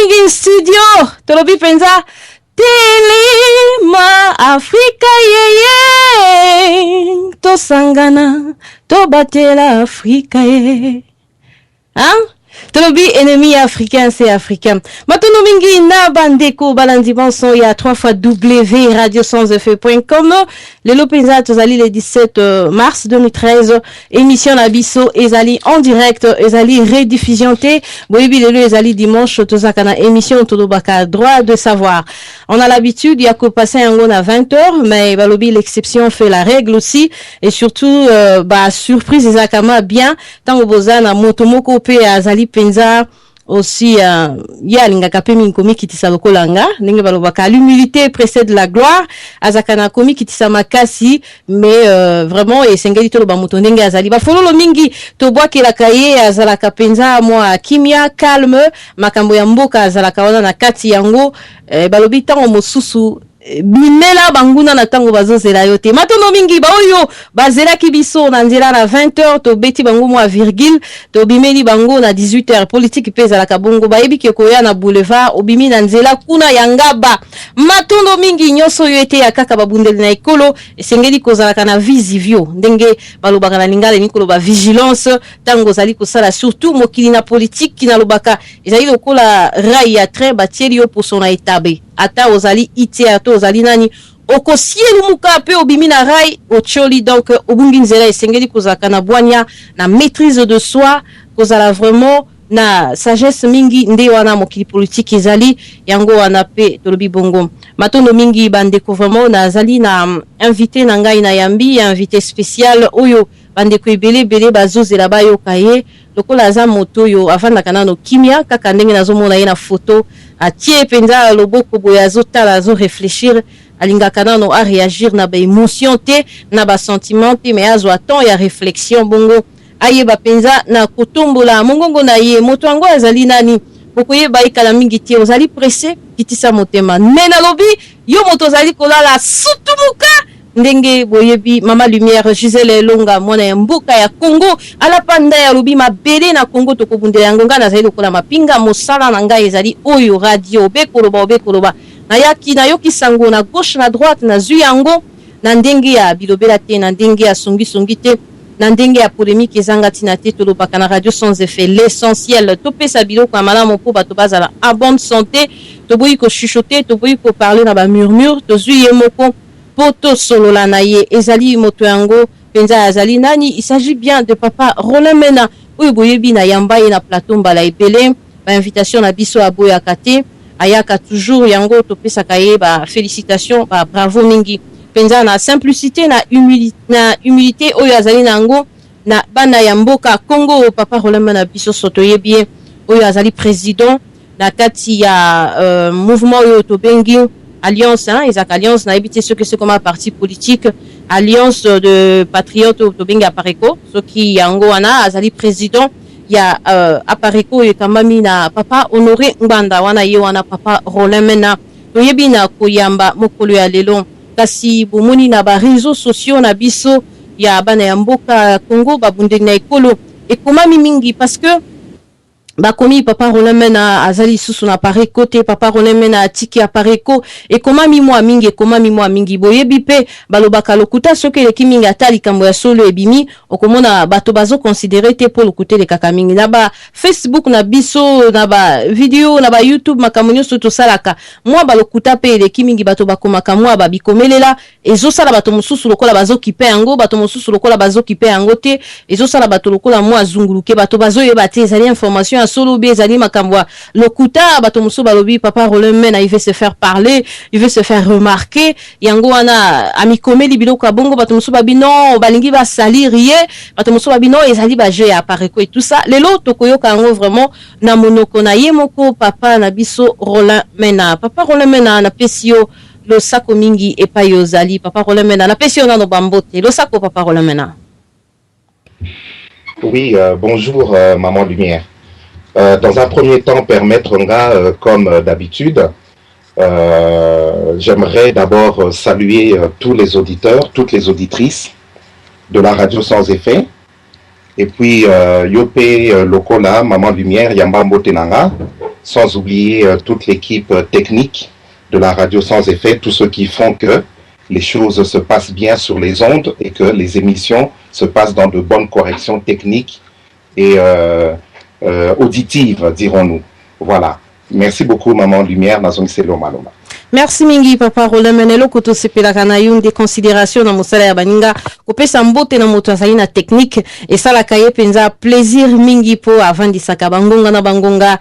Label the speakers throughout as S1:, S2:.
S1: mingi studio tolobi penza Telema Afrika yeye tosangana tobatela Afrika ye. Hein? Tolobi ennemi africain c'est africain. Matono mingi na bandeko balandi banson ya 3 fois W radio100fm.com. Le Lopenza tozali le 17 mars 2013 émission na biso ezali en direct ezali rediffusion te boyebi lelo ezali dimanche tozaka na émission tolobaka droit de savoir. On a l'habitude ya ko passer yango na 20h mais balobi l'exception fait la règle aussi et surtout surprise ezakama bien tango bozana moto moko pe azali penza aussi ya linga kapemi komi kitisa lokolanga ndenge balobaka l'humilité précède la gloire azakana komi kitisa makasi mais vraiment esengeli to loba moto ndenge azali ba fololo mingi to bwakela kaye azalaka penza mwa kimia calme makambo ya mboka azalaka wana na kati yango balobi tango mosusu bimela banguna na tango bazozela yote matono mingi ba oyo bazela kibiso na nzela na 20h to beti bango mwa virgule to bimeli bango na 18h politique peza la kabongo ba yebi ke koya na boulevard obimi na nzela kuna yangaba matono mingi nyoso yote ya kaka babundeli na ekolo esengeli kozalaka na visivio ndenge balobaka na lingala nikolo ba vigilance tango zali kosala surtout mokili na politique kina lobaka ezali lokola rai ya train batieli yo poso na etabe ata ozali ite ato ozali nani okosielu muka pe obimi na rai ocholi donc obungi nzela esengeli kozaka na bwanya na maîtrise de soi kozala vraiment na sagesse mingi nde wana mokili politique ezali yango wana pe tolobi bongo matondo mingi bandeko vraiment na azali na invité na ngai na yambi invité spécial oyo bandeko ebele bazozela bayoka ye lokola aza moto yo avandaka nano kimia kaka ndenge nazomona ye na photo atie penza loboko boya azotala azo réfléchir alingaka nano a réagir na ba émotion te na ba sentiment te mais azwa temps ya réflexion bongo ayeba penza na kotombola mongongo na ye moto ango azali nani pokoyeba ikala mingi te ozali pressé kitisa motema mena lobi yo moto ozali kolala sutumuka ndenge boyebi mama lumière Gisèle Longa mwana ya mbuka ya Congo ala panda ya lobi mabele na Congo tokobundela yango ngana zali lokola mapinga mosala na ngai ezali oyo radio bekoloba na yaki na yoki sango na gauche na droite na zu yango na ndenge ya bilobela te na ndenge ya songi te na ndenge ya polémique ezanga tina te tolobaka na radio sans effet l'essentiel topesa biloko ya malamu po bato bazala en bonne santé toboyi ko chuchoter toboyi ko parler na ba murmure tozwi ye moko poto solo la na ye ezali moto yango penza azali nani il s'agit bien de papa Roland Mena oyo boyebi na yamba ye na plateau mbala ebele ba invitation na biso aboya kate ayaka toujours yango topesa kaye ba félicitations ba bravo mingi penza na simplicité na humilité oyo azali nango na bana ya mboka Congo papa Roland Mena biso soto yebi oyo azali président na kati ya mouvement oyo tobengi alliance Isaac alliance na habité ce que c'est comme un parti politique alliance de patriotes au Tobinga Apareko ce qui yango wana azali président ya Apareko et kamami na papa Honoré Nganda wana ye wana papa Roland Mena toyebi na koyamba mokolo ya lelo kasi bomoni na ba réseaux sociaux na biso ya bana ya mboka Congo babundeli na ekolo ekomami mingi parce que bakomi papa Roland Mena azali susu na Apareko te papa Roland Mena atiki Apareko et komami mwa mingi boyebi pe balobaka lokuta soki leki mingi atali kambo ya solo ebimi okomona bato bazo considérer te pour lokuta le kaka mingi na ba Facebook na biso na ba video na ba YouTube makambo nyonso tosalaka mwa balokuta pe leki mingi bato bakomaka mwa babikomelela ezosala bato mosusu lokola bazo kipe yango bato mosusu lokola bazo kipe yango te ezosala bato lokola mwa zunguluke bato bazo yeba te ezali information solo bezali makambwa lokuta bato muso balobi papa Roland Mena il veut se faire parler il veut se faire remarquer yango wana amikomeli biloko bongo bato muso babi non balingi ba salir ye bato muso babi non ezali ba jeu ya Apareko et tout ça lelo tokoyoka yango vraiment na monoko na ye moko papa na biso Roland Mena papa Roland Mena na pesio lo sako mingi epai ozali papa Roland Mena na pesio na no bambote lo sako papa Roland Mena.
S2: Oui, bonjour maman Lumière. Dans un premier temps, permettre comme d'habitude, j'aimerais d'abord saluer tous les auditeurs, toutes les auditrices de la radio sans effet. Et puis, Yopé Lokola, Maman Lumière, Yamba Mbotenanga, sans oublier toute l'équipe technique de la radio Sans Effet, tous ceux qui font que les choses se passent bien sur les ondes et que les émissions se passent dans de bonnes corrections techniques et auditives, dirons-nous. Voilà. Merci beaucoup, Maman Lumière, Nazong Selo Maloma.
S1: Merci mingi papa Rolemenelo koto sepelaka na yo des considérations na mosala ya baninga kopesa mbote na moto azali na technique et ça la kaye penza plaisir mingi po avandisaka bangonga na bangonga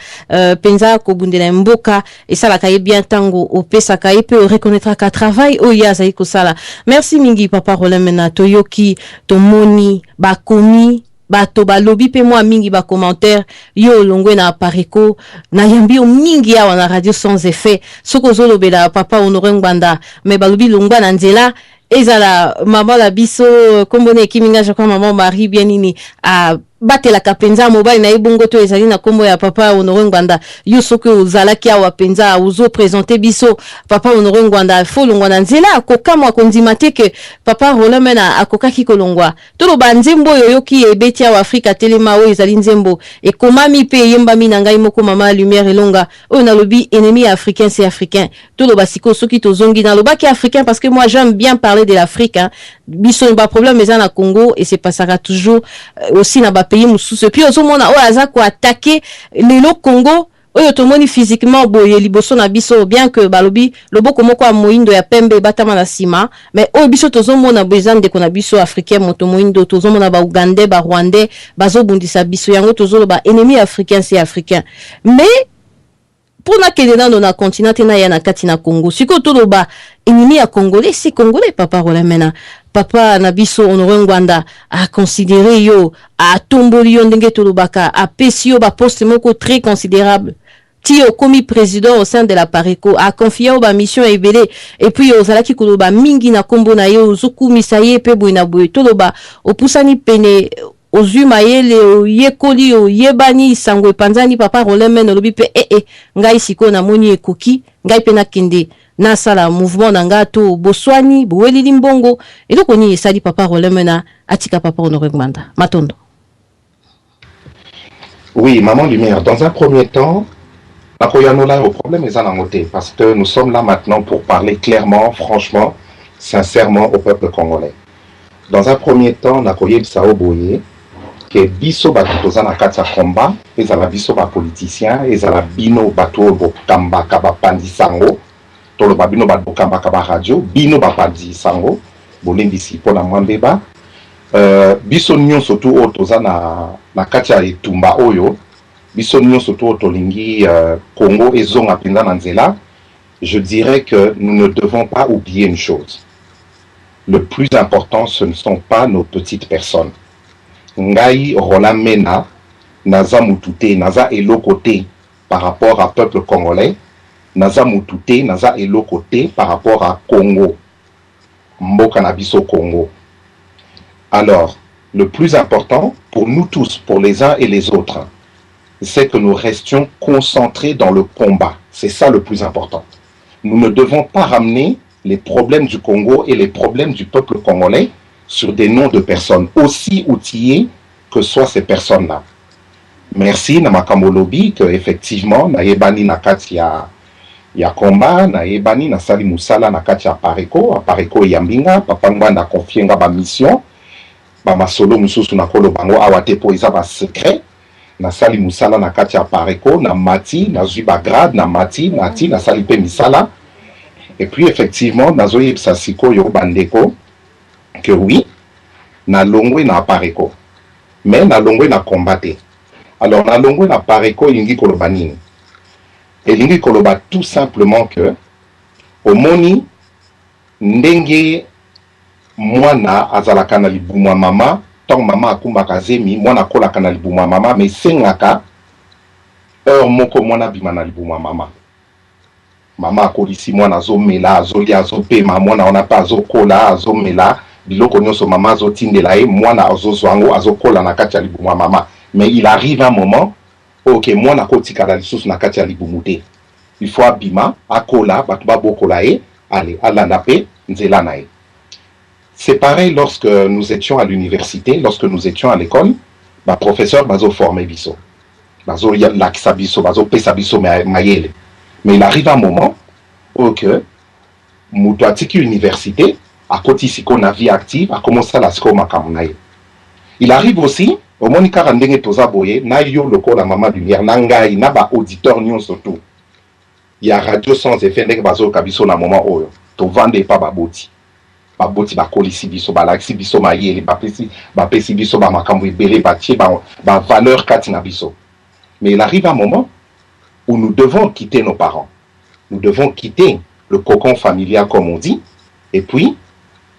S1: penza kobundela mboka et ça la kaye bien tango opesa kaye pe reconnaître ka travail oya azali kosala. Merci mingi papa Rolemena toyoki tomoni bakomi bato balobi pe moi mingi ba commentaire yo longwe na pareko na yambi o mingi ya wana radio Sans Effet soko zolobela papa Honoré Ngbanda mais balobi longwa na nzela ezala maman la biso kombone kiminga je crois maman Marie Bienini a batela kapenza mobile na ibongo to ezali na kombo ya papa Honoré Ngbanda yo soko ozalaki awa penza uzo présenter biso papa Honoré Ngbanda fo longwa na nzela akokamwa kondima te ke papa Rolemena akokaki kolongwa to banzembo yoyoki ebeti ya Afrika telema o ezali nzembo e komami pe yemba mi na ngai moko mama lumière elonga o na lobi ennemi africain c'est africain to lo basiko soki to zongi na lobaki africain parce que moi j'aime bien parler de l'Afrique hein. Biso ba problème eza na Congo et c'est passera toujours aussi na ba pays mususu puis ozomona o aza ko attaquer lelo Congo oyo tomoni physiquement boye liboso na biso bien que balobi loboko moko ya moindo ya pembe batama na sima mais oyo biso tozomona bezande ko na biso africain moto moindo tozomona ba Ougandais ba Rwandais bazobundisa biso yango tozoloba ennemi africain c'est africain mais pour na kedena na continent na ya na kati na Congo siko toloba ennemi ya congolais c'est congolais papa Rolemena papa Nabiso Honoré Ngbanda a considéré yo a tomboli yo ndenge tolobaka a pesi yo ba poste moko très considérable tio komi président au sein de la Pareco a confié au ba mission ebele et puis ozalaki koloba mingi na kombo na yo zokumisa ye pe boina boye toloba opusani pene ozuma yele yekoli yo yebani sangwe panzani papa Rolemena lobi pe ngai siko na moni ekoki ngai pe na kende na sala mouvement na ngato boswani boweli limbongo eloko ni esali papa Rolemena atika papa Honoré Ngbanda matondo.
S2: Oui, Maman Lumière, dans un premier temps, au problème est en côté parce que nous sommes là maintenant pour parler clairement, franchement, sincèrement au peuple congolais. Dans un premier temps, nakoye sao boye que biso batutoza na kati ya combat, ezala biso ba politicien, ezala bino bato bo kamba kaba pandisango, tolo babino ba kamba kaba radio, bino ba pandisango, bolembisi pona mwambeba. Biso nyonso tu otoza na kati ya etumba oyo, biso nyonso tu otolingi Congo ezonga penza na nzela. Je dirais que nous ne devons pas oublier une chose. Le plus important, ce ne sont pas nos petites personnes. Ngai Rolemena, naza mutute, naza elokote par rapport à peuple congolais, naza mutute, naza elokote par rapport à Congo, mboka na biso Congo. Alors, le plus important pour nous tous, pour les uns et les autres, c'est que nous restions concentrés dans le combat. C'est ça le plus important. Nous ne devons pas ramener les problèmes du Congo et les problèmes du peuple congolais sur des noms de personnes, aussi outillées que soient ces personnes-là. Merci, Namakambo Lobi, que effectivement, Naebani Nakati ya combat, Naebani Nasali Moussala Nakati Pareko Yambinga, Papangwa na confié ba mission, ba solo mususu na kolo bango awate po isa ba secret, Nasali Moussala Nakati Pareko, na Mati, na Zuba grade, na Mati, na Salipe Misala. Et puis effectivement, Nazoye Psasiko Yo Bandeko, que oui, na longwe na Pareko, mais na longwe na combatté. Alors na longwe na Pareko lingi koloba nini. Et lingi koloba tout simplement que au moni ndenge mwana azalaka na libumwa mama, tant mama akumbaka zemi, mwana kolaka na libumwa mama, mais sengaka heure moko mwana bima na libumwa mama. Mama akolisi mwana azomela azolia azopema mwana ona pa azokola azomela biloko nyonso mama azotindela ye mwana azozwango azokola na kati ya libumu ya mama. Mais il arrive un moment ok mwana kotikala lisusu na kati ya libumu te, il faut abima akola bato babokola ye ale alanda pe nzela na ye. C'est pareil lorsque nous étions à l'université, lorsque nous étions à l'école, professeur bazo formé biso bazo lakisa biso, bazo pesa biso mayele. Mais il arrive un moment où que mutu atiki université, à côté si qu'on a vie active, a commencé à la skoma kamunaye. Il arrive aussi, au Monika Randenge Toza Boye, na yo loko la maman lumière, nangai, na ba auditeur nyon surtout. Il y a radio sans effet, nek bazo kabiso na moment oyo. To vande pa baboti. Baboti ba kolisi biso, ba laksi biso mayele, ba pesi biso ba makambo ebele, ba tie ba valeur kati na biso. Mais il arrive un moment où nous devons quitter nos parents. Nous devons quitter le cocon familial, comme on dit, et puis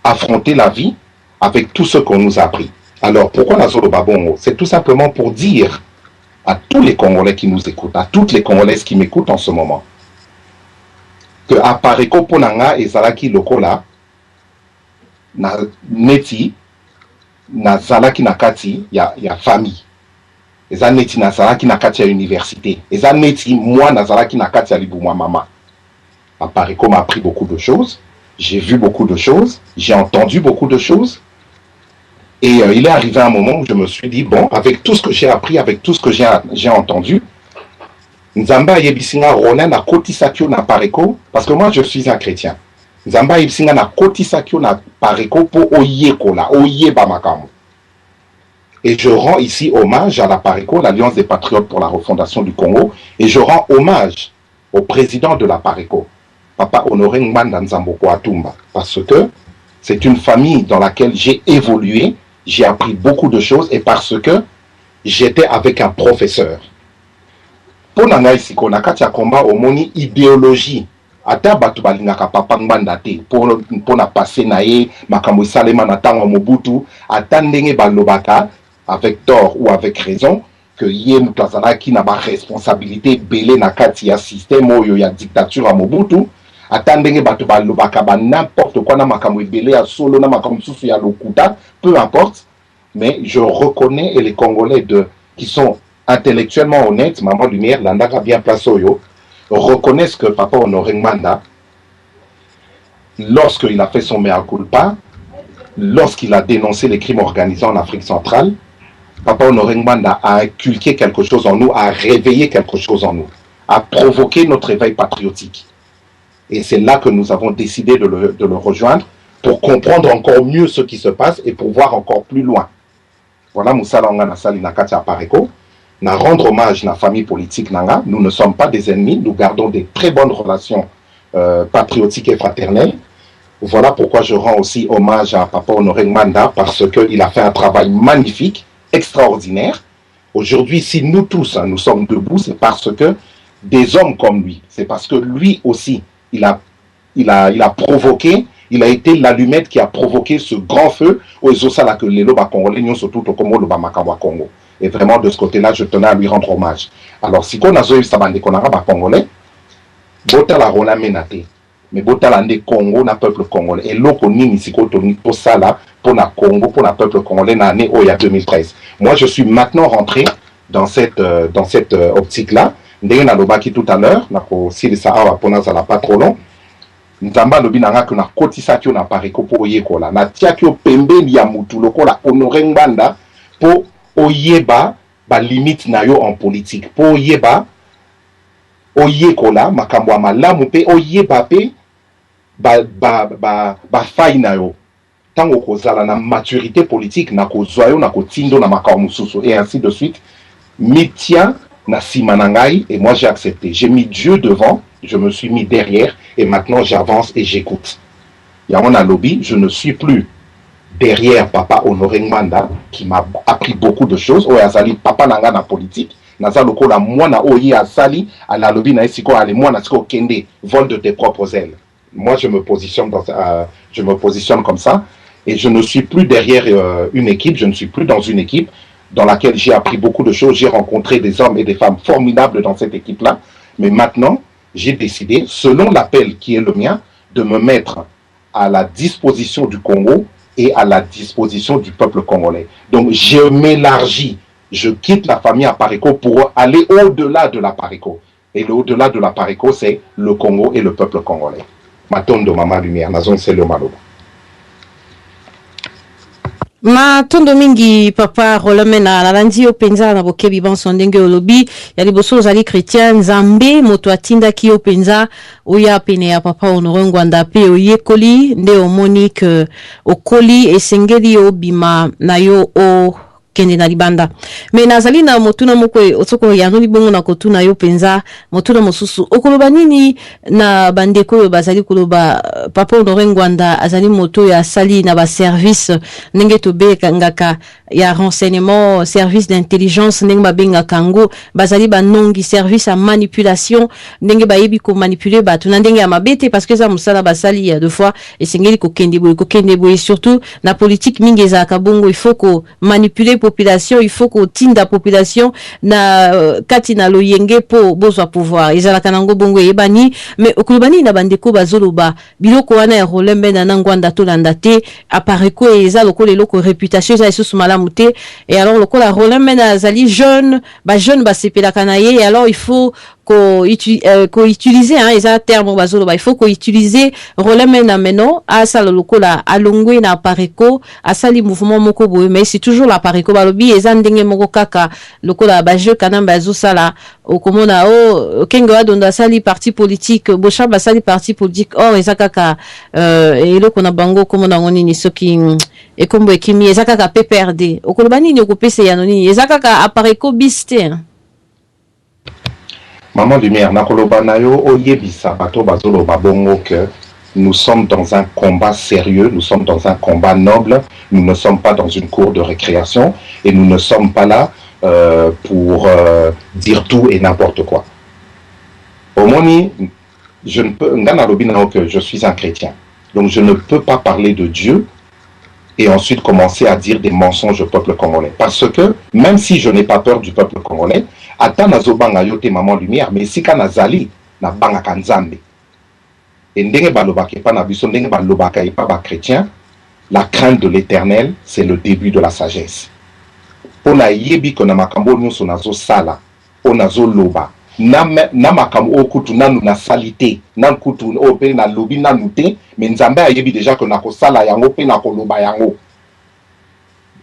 S2: affronter la vie avec tout ce qu'on nous a appris. Alors, pourquoi la Zolo Babongo? C'est tout simplement pour dire à tous les Congolais qui nous écoutent, à toutes les Congolaises qui m'écoutent en ce moment, que à Pareko Ponanga et Zalaki Lokola, na neti, na Zalaki Nakati, ya famille. Eza neti na Zalaki Nakati à université. Eza neti, moi, na Zalaki Nakati à Libou, moi, maman. À Pareko m'a appris beaucoup de choses. J'ai vu beaucoup de choses. J'ai entendu beaucoup de choses. Et il est arrivé un moment où je me suis dit, bon, avec tout ce que j'ai appris, avec tout ce que j'ai entendu, Nzamba Yebisinga Ronan na Kotisakyo na Pareko, parce que moi je suis un chrétien. Nzamba Yebisinga na Kotisakyo na Pareko pour Oyekola, Oyeba Makamo. Et je rends ici hommage à la Pareko, l'Alliance des Patriotes pour la refondation du Congo, et je rends hommage au président de la Pareko, Papa Honoré Ngmanda Nzamboko Atumba, parce que c'est une famille dans laquelle j'ai évolué, j'ai appris beaucoup de choses, et parce que j'étais avec un professeur. Pour nanga siko nakati ya combat omoni idéologie ata batu balingaka papa Ngmanda te pour na passer na ye makambo salema na tango Mobutu ata ndenge balobaka avec tort ou avec raison que ye mutu azalaki na ba responsabilité belé na kati ya système oyo ya dictature à Mobutu ata ndenge batu balobaka ba n'importe quoi na makambo belé ya solo na makambo susu ya lokuta, peu importe, mais je reconnais et les Congolais qui sont intellectuellement honnête, Maman Lumière, Landaka bien placé reconnaissent que Papa Honoré Ngmanda, lorsqu'il a fait son mea culpa, lorsqu'il a dénoncé les crimes organisés en Afrique centrale, Papa Honoré Ngmanda a inculqué quelque chose en nous, a réveillé quelque chose en nous, a provoqué notre éveil patriotique. Et c'est là que nous avons décidé de le rejoindre pour comprendre encore mieux ce qui se passe et pour voir encore plus loin. Voilà, Moussala Ngana Sali Nakati à Pareko. Na rendre hommage à la famille politique Nanga. Nous ne sommes pas des ennemis, nous gardons des très bonnes relations patriotiques et fraternelles. Voilà pourquoi je rends aussi hommage à Papa Honoré Ngmanda, parce qu'il a fait un travail magnifique, extraordinaire. Aujourd'hui, si nous tous, nous sommes debout, c'est parce que des hommes comme lui, c'est parce que lui aussi, il a provoqué, il a été l'allumette qui a provoqué ce grand feu aux Osala que les Loba Congolais, surtout au Congo, le Bamakawa Congo. Et vraiment, de ce côté-là, je tenais à lui rendre hommage. Alors, si on a zoé sabande qu'on a Congolais, bota la rona menate, mais bota la ne Congo na peuple congolais. Et l'autre nini si qu'on pour ça là, pour la Congo, pour le peuple congolais, na année il y a 2013. Moi, je suis maintenant rentré dans cette optique-là. Ndenge na lobaki tout à l'heure, na ko si ça a pour na pas trop long. Nzamba lobi nanga que na kotisakyo na Pareko pour yekola. Na tiakyo pembeni ya mutu lokola Honoré Ngmanda pour oyeba ba limite na yo en politique, po oyeba oyekola makambo ya malamu pe oyeba pe ba faille na yo tango kozala na maturité politique na kozwa yo na kotindo na makambo mususu et ainsi de suite. Mitia na simanangai, et moi j'ai accepté, j'ai mis Dieu devant, je me suis mis derrière et maintenant j'avance et j'écoute. Yamona lobby, je ne suis plus derrière Papa Honoré Ngmanda qui m'a appris beaucoup de choses. Oya azali papa nanga na politique. Naza lokola mwana oye azali à la lobby na esiko ale mwana siko kende vol de tes propres ailes. Moi je me positionne comme ça et je ne suis plus derrière une équipe, je ne suis plus dans une équipe dans laquelle j'ai appris beaucoup de choses, j'ai rencontré des hommes et des femmes formidables dans cette équipe-là, mais maintenant j'ai décidé, selon l'appel qui est le mien, de me mettre à la disposition du Congo et à la disposition du peuple congolais. Donc je m'élargis, je quitte la famille à Pareko pour aller au-delà de la Pareko. Et au-delà de la Pareko, c'est le Congo et le peuple congolais. Matondo Mama Lumière, Nazon c'est le Maloba.
S1: Ma tondo mingi papa rolamena na landi yo penza na bokebi banso ndenge olobi ya liboso ozali chrétien nzambe moto atindaki yo penza oya pene ya papa Honoré Ngwanda pe oyekoli nde omoni ke okoli esengeli yo bima na yo o kende na libanda me nazali na motuna moko otoko yanoli bongo na kotuna yo penza motuna mosusu okoloba nini na bandeko oyo bazali koloba papa Honoré Ngwanda azali moto ya sali na ba service ndenge tobengaka ya renseignement service d'intelligence ndenge babengaka ngo bazali banongi service ya manipulation ndenge bayebi ko manipuler bato na ndenge ya mabete parce que za musala basali ya deux fois esengeli kokende boye surtout na politique mingi ezalaka bongo il faut ko manipuler population il faut ko tinda population na kati na loyenge po bozwa pouvoir ezalaka nango bongo yebani mais okulobani na bandeko bazoloba biloko wana ya rolembe na Ngwanda tolanda te apareko eza lokolo eloko réputation eza isusu malamu te et alors lokola rolembe na zali jeune ba sepelaka na ye et alors il faut ko utiliser hein eza terme bazoloba il faut ko utiliser rolembe na meno asala lokola alongwe na apareko asali mouvement moko boye mais c'est toujours l'apareko balobi eza ndenge moko kaka lokola ba jeu kana bazo sala okomona o kengo adonda sali parti politique bocha basali parti politique or eza kaka eloko na bango komona ngoni ni soki ekombo ekimi eza kaka PPRD okoloba nini okopesa ya noni eza kaka apareko biste.
S2: Maman Lumière, nakoloba na yo oyebisa bato bazoloba bongo que nous sommes dans un combat sérieux, nous sommes dans un combat noble, nous ne sommes pas dans une cour de récréation et nous ne sommes pas là pour dire tout et n'importe quoi. Omoni, je ne peux, que je suis un chrétien, donc je ne peux pas parler de Dieu et ensuite commencer à dire des mensonges au peuple congolais. Parce que même si je n'ai pas peur du peuple congolais, ata nazobanga yote Maman Lumière, mais si kanazali na banga kanzambe. Et ndenge balobaka pa na biso ndenge balobaka pa ba chrétien, la crainte de l'Éternel, c'est le début de la sagesse. Ona yebi ko na makambo nyonso nazo sala, onazo loba. Na makambo okutu nanu na salite, na kutu o pe na lobi nanu te, mais nzambe ayebi déjà que na ko sala yango pe na ko loba yango.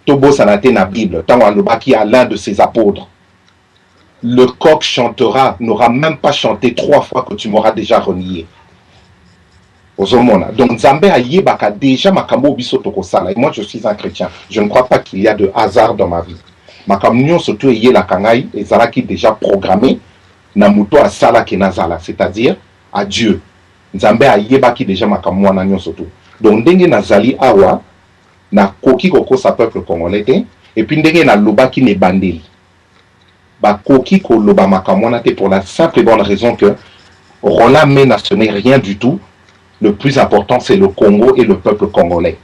S2: Tobo sanate na Bible, tango alobaki à l'un de ses apôtres. Le coq chantera, n'aura même pas chanté 3 fois que tu m'auras déjà renié. Donc Nzambe ayebaka déjà makambo biso tokosala. Et moi je suis un chrétien. Je ne crois pas qu'il y a de hasard dans ma vie. Makambo surtout yé la kangai et zalaki déjà programmé na muto asala ke nazala, c'est-à-dire à Dieu. Nzambe ayebaki déjà makambo wana nyon surtout. Donc ndenge nazali awa na koki koko sa peuple congolais et puis ndenge na lobaki ne bandeli. Ba koki ko loba makambo wana te pour la simple et bonne raison que Roland Mena ce n'est rien du tout. Le plus important, c'est le Congo et le peuple congolais.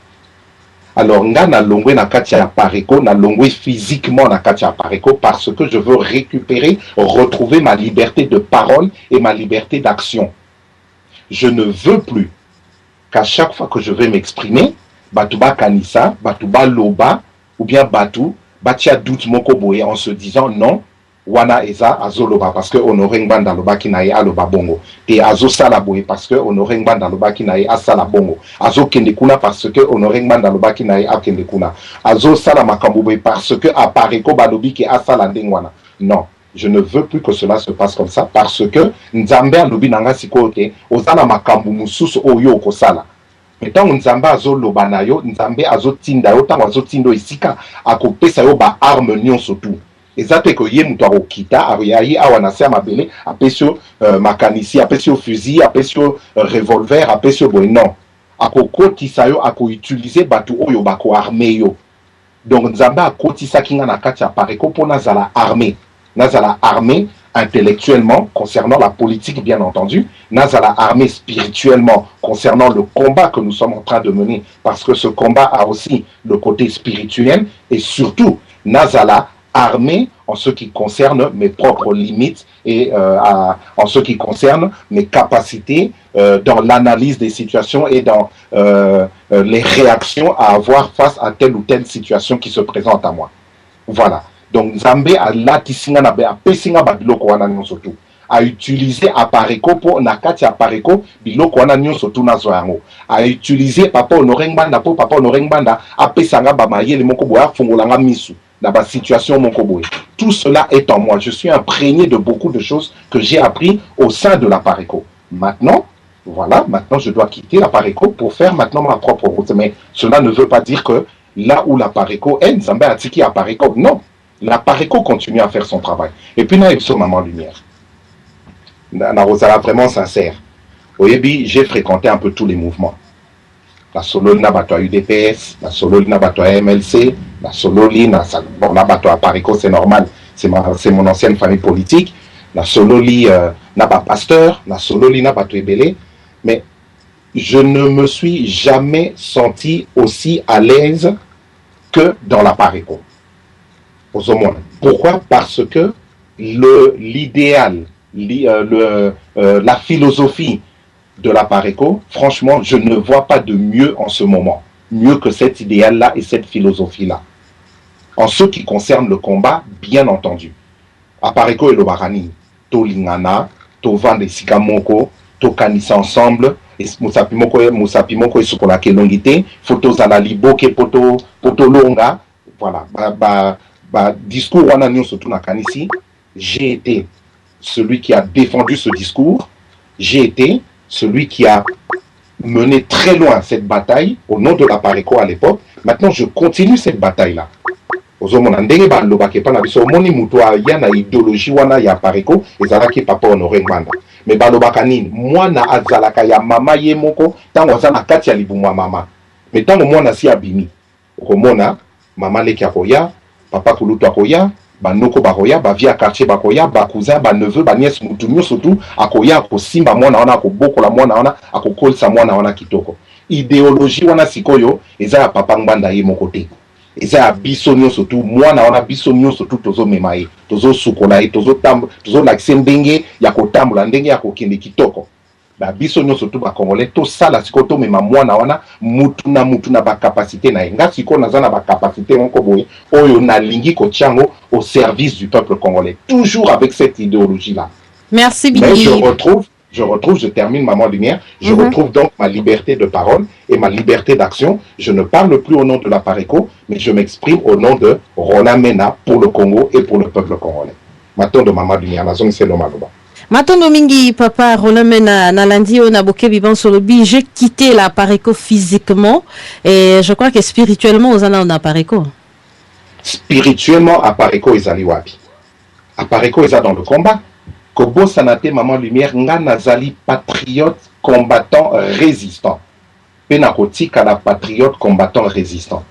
S2: Alors, nga na longwe na kati ya pareko, na longwe physiquement na kati ya pareko, parce que je veux récupérer, retrouver ma liberté de parole et ma liberté d'action. Je ne veux plus qu'à chaque fois que je vais m'exprimer, Batouba Kanissa, Batouba Loba, ou bien Batou, Batia doute moko boye en se disant non, wana eza azoloba parce que Honoré Ngwanda lobaki na ye aloba bongo te azo sala boye parce que Honoré Ngwanda lobaki na ye asala bongo azo kende kuna parce que Honoré Ngwanda lobaki na ye akende kuna azo sala makambo boye parce que apareko balobi ke asala ndengwana. Non, je ne veux plus que cela se passe comme ça parce que Nzambe alobi nanga siko ke ozala makambo mususu oyo okosala. Mais tant Nzambe azoloba na yo, Nzambe azotinda yo, tant azotindo isika akopesa yo ba arme nyonso tout. Ezate ko ye mutu akokita ayayi awa na se mabele apesio makanisi apesio fusil apesio revolver apesio boy non akokotisa yo akoutiliser batu oyo bako armé yo. Donc Nzambe akotisa kinga na kati ya pareko po nazala armé intellectuellement concernant la politique bien entendu, nazala armé spirituellement concernant le combat que nous sommes en train de mener parce que ce combat a aussi le côté spirituel et surtout nazala armé en ce qui concerne mes propres limites et en ce qui concerne mes capacités dans l'analyse des situations et dans les réactions à avoir face à telle ou telle situation qui se présente à moi. Voilà. Donc Nzambe a latisinga na be apesinga badiloko wana nyonso tout. à utiliser Apareco pour nakati Apareco biloko wana nyonso tuna zo yango à utiliser papa Honoré Ngbanda pour papa Honoré Ngbanda apesanga ba mayele moko boya fungolanga misu dans ma situation moko boye. Tout cela est en moi. Je suis imprégné de beaucoup de choses que j'ai appris au sein de l'Apareco. Maintenant, voilà, maintenant je dois quitter l'Apareco pour faire maintenant ma propre route. Mais cela ne veut pas dire que là où l'Apareco est, Nzambe Atiki Apareco. Non, l'Apareco continue à faire son travail. Et puis là, il y a Maman Lumière. Narozala vraiment sincère. Au Yebi, j'ai fréquenté un peu tous les mouvements. La Sololi na bato à UDPS, la Sololi na bato à MLC, la Sololi na bon na bato à Apareco, c'est normal, c'est mon ancienne famille politique. La Sololi na ba pasteur, la Sololi na bato ebele, mais je ne me suis jamais senti aussi à l'aise que dans l'Apareco. Pourquoi? Parce que l'idéal, la philosophie de l'Apareco, franchement, je ne vois pas de mieux en ce moment. Mieux que cet idéal-là et cette philosophie-là. En ce qui concerne le combat, bien entendu. Apareco et le Barani, to lingana, to vande sikamoko, to kanisa ensemble, et musapimoko et sukola kelongite, photos à la liboke poto longa, voilà, discours wana nyo surtout na kanisi, j'ai été celui qui a défendu ce discours, j'ai été celui qui a mené très loin cette bataille au nom de l'Apareco à l'époque. Maintenant, je continue cette bataille-là. Ozomona ndenge ba lobake pa na biso moni muto ya na idéologie wana ya Apareco ezalaki papa Honoré Ngbanda. Mais ba lobaka nini mwana azalaka ya mama ye moko tango aza na kati ya libumwa mama. Mais tango mwana si abimi okomona mama leki akoya, papa kulutu akoya, banoko bakoya, ba via quartier bakoya, ba cousin, ba neveu, ba nièce mutu surtout akoya akosimba mwana wana akobokola mwana wana akokolisa mwana wana kitoko. Idéologie wana sikoyo eza ya papa Ngbanda ye moko te. Eza ya biso nyonso tu mwana wana biso nyonso tu tozo mema ye, tozo sukola ye, tozo lakise ndenge ya kotambola, ndenge ya kokende kitoko. Ba biso nyonso tu ba Congolais to sala siko to mema mwana wana mutu na ba capacité na ye. Nga siko naza na ba capacité moko boye oyo na lingi ko tiango au service du peuple congolais, toujours avec cette idéologie là.
S1: Merci Bigui.
S2: Mais je termine Maman Lumière, je retrouve donc ma liberté de parole et ma liberté d'action. Je ne parle plus au nom de l'Apareco, mais je m'exprime au nom de Roland Mena pour le Congo et pour le peuple congolais. Maintenant de Maman Lumière, la zone c'est l'Omaloba.
S1: Matondo mingi papa Roland Mena Nalandi on a boké vivant sur le bi, j'ai quitté l'Apareco physiquement et je crois que spirituellement aux en Apareco.
S2: Spirituellement Apareco est allé wapi. Apareco est dans le combat. Kobo Sanate Maman Lumière nga nazali patriote combattant résistant. Penakoti kala patriote combattant résistant.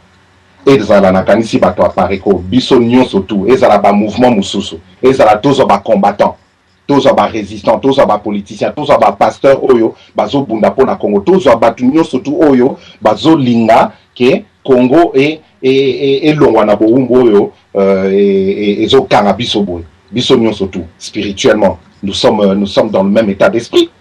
S2: Ezala nakanisi bato Apareco biso nyonso tout, ezala ba mouvement mususu, ezala tozo ba combattant, tozo ba résistant, tozo ba politicien, tozo ba pasteur oyo bazo bunda pona Congo, tozo ba nyonso tout oyo bazo linga ke Congo et longwa na boumbo oyo ezo kanga biso boy. Bisognon surtout, spirituellement, nous sommes dans le même état d'esprit.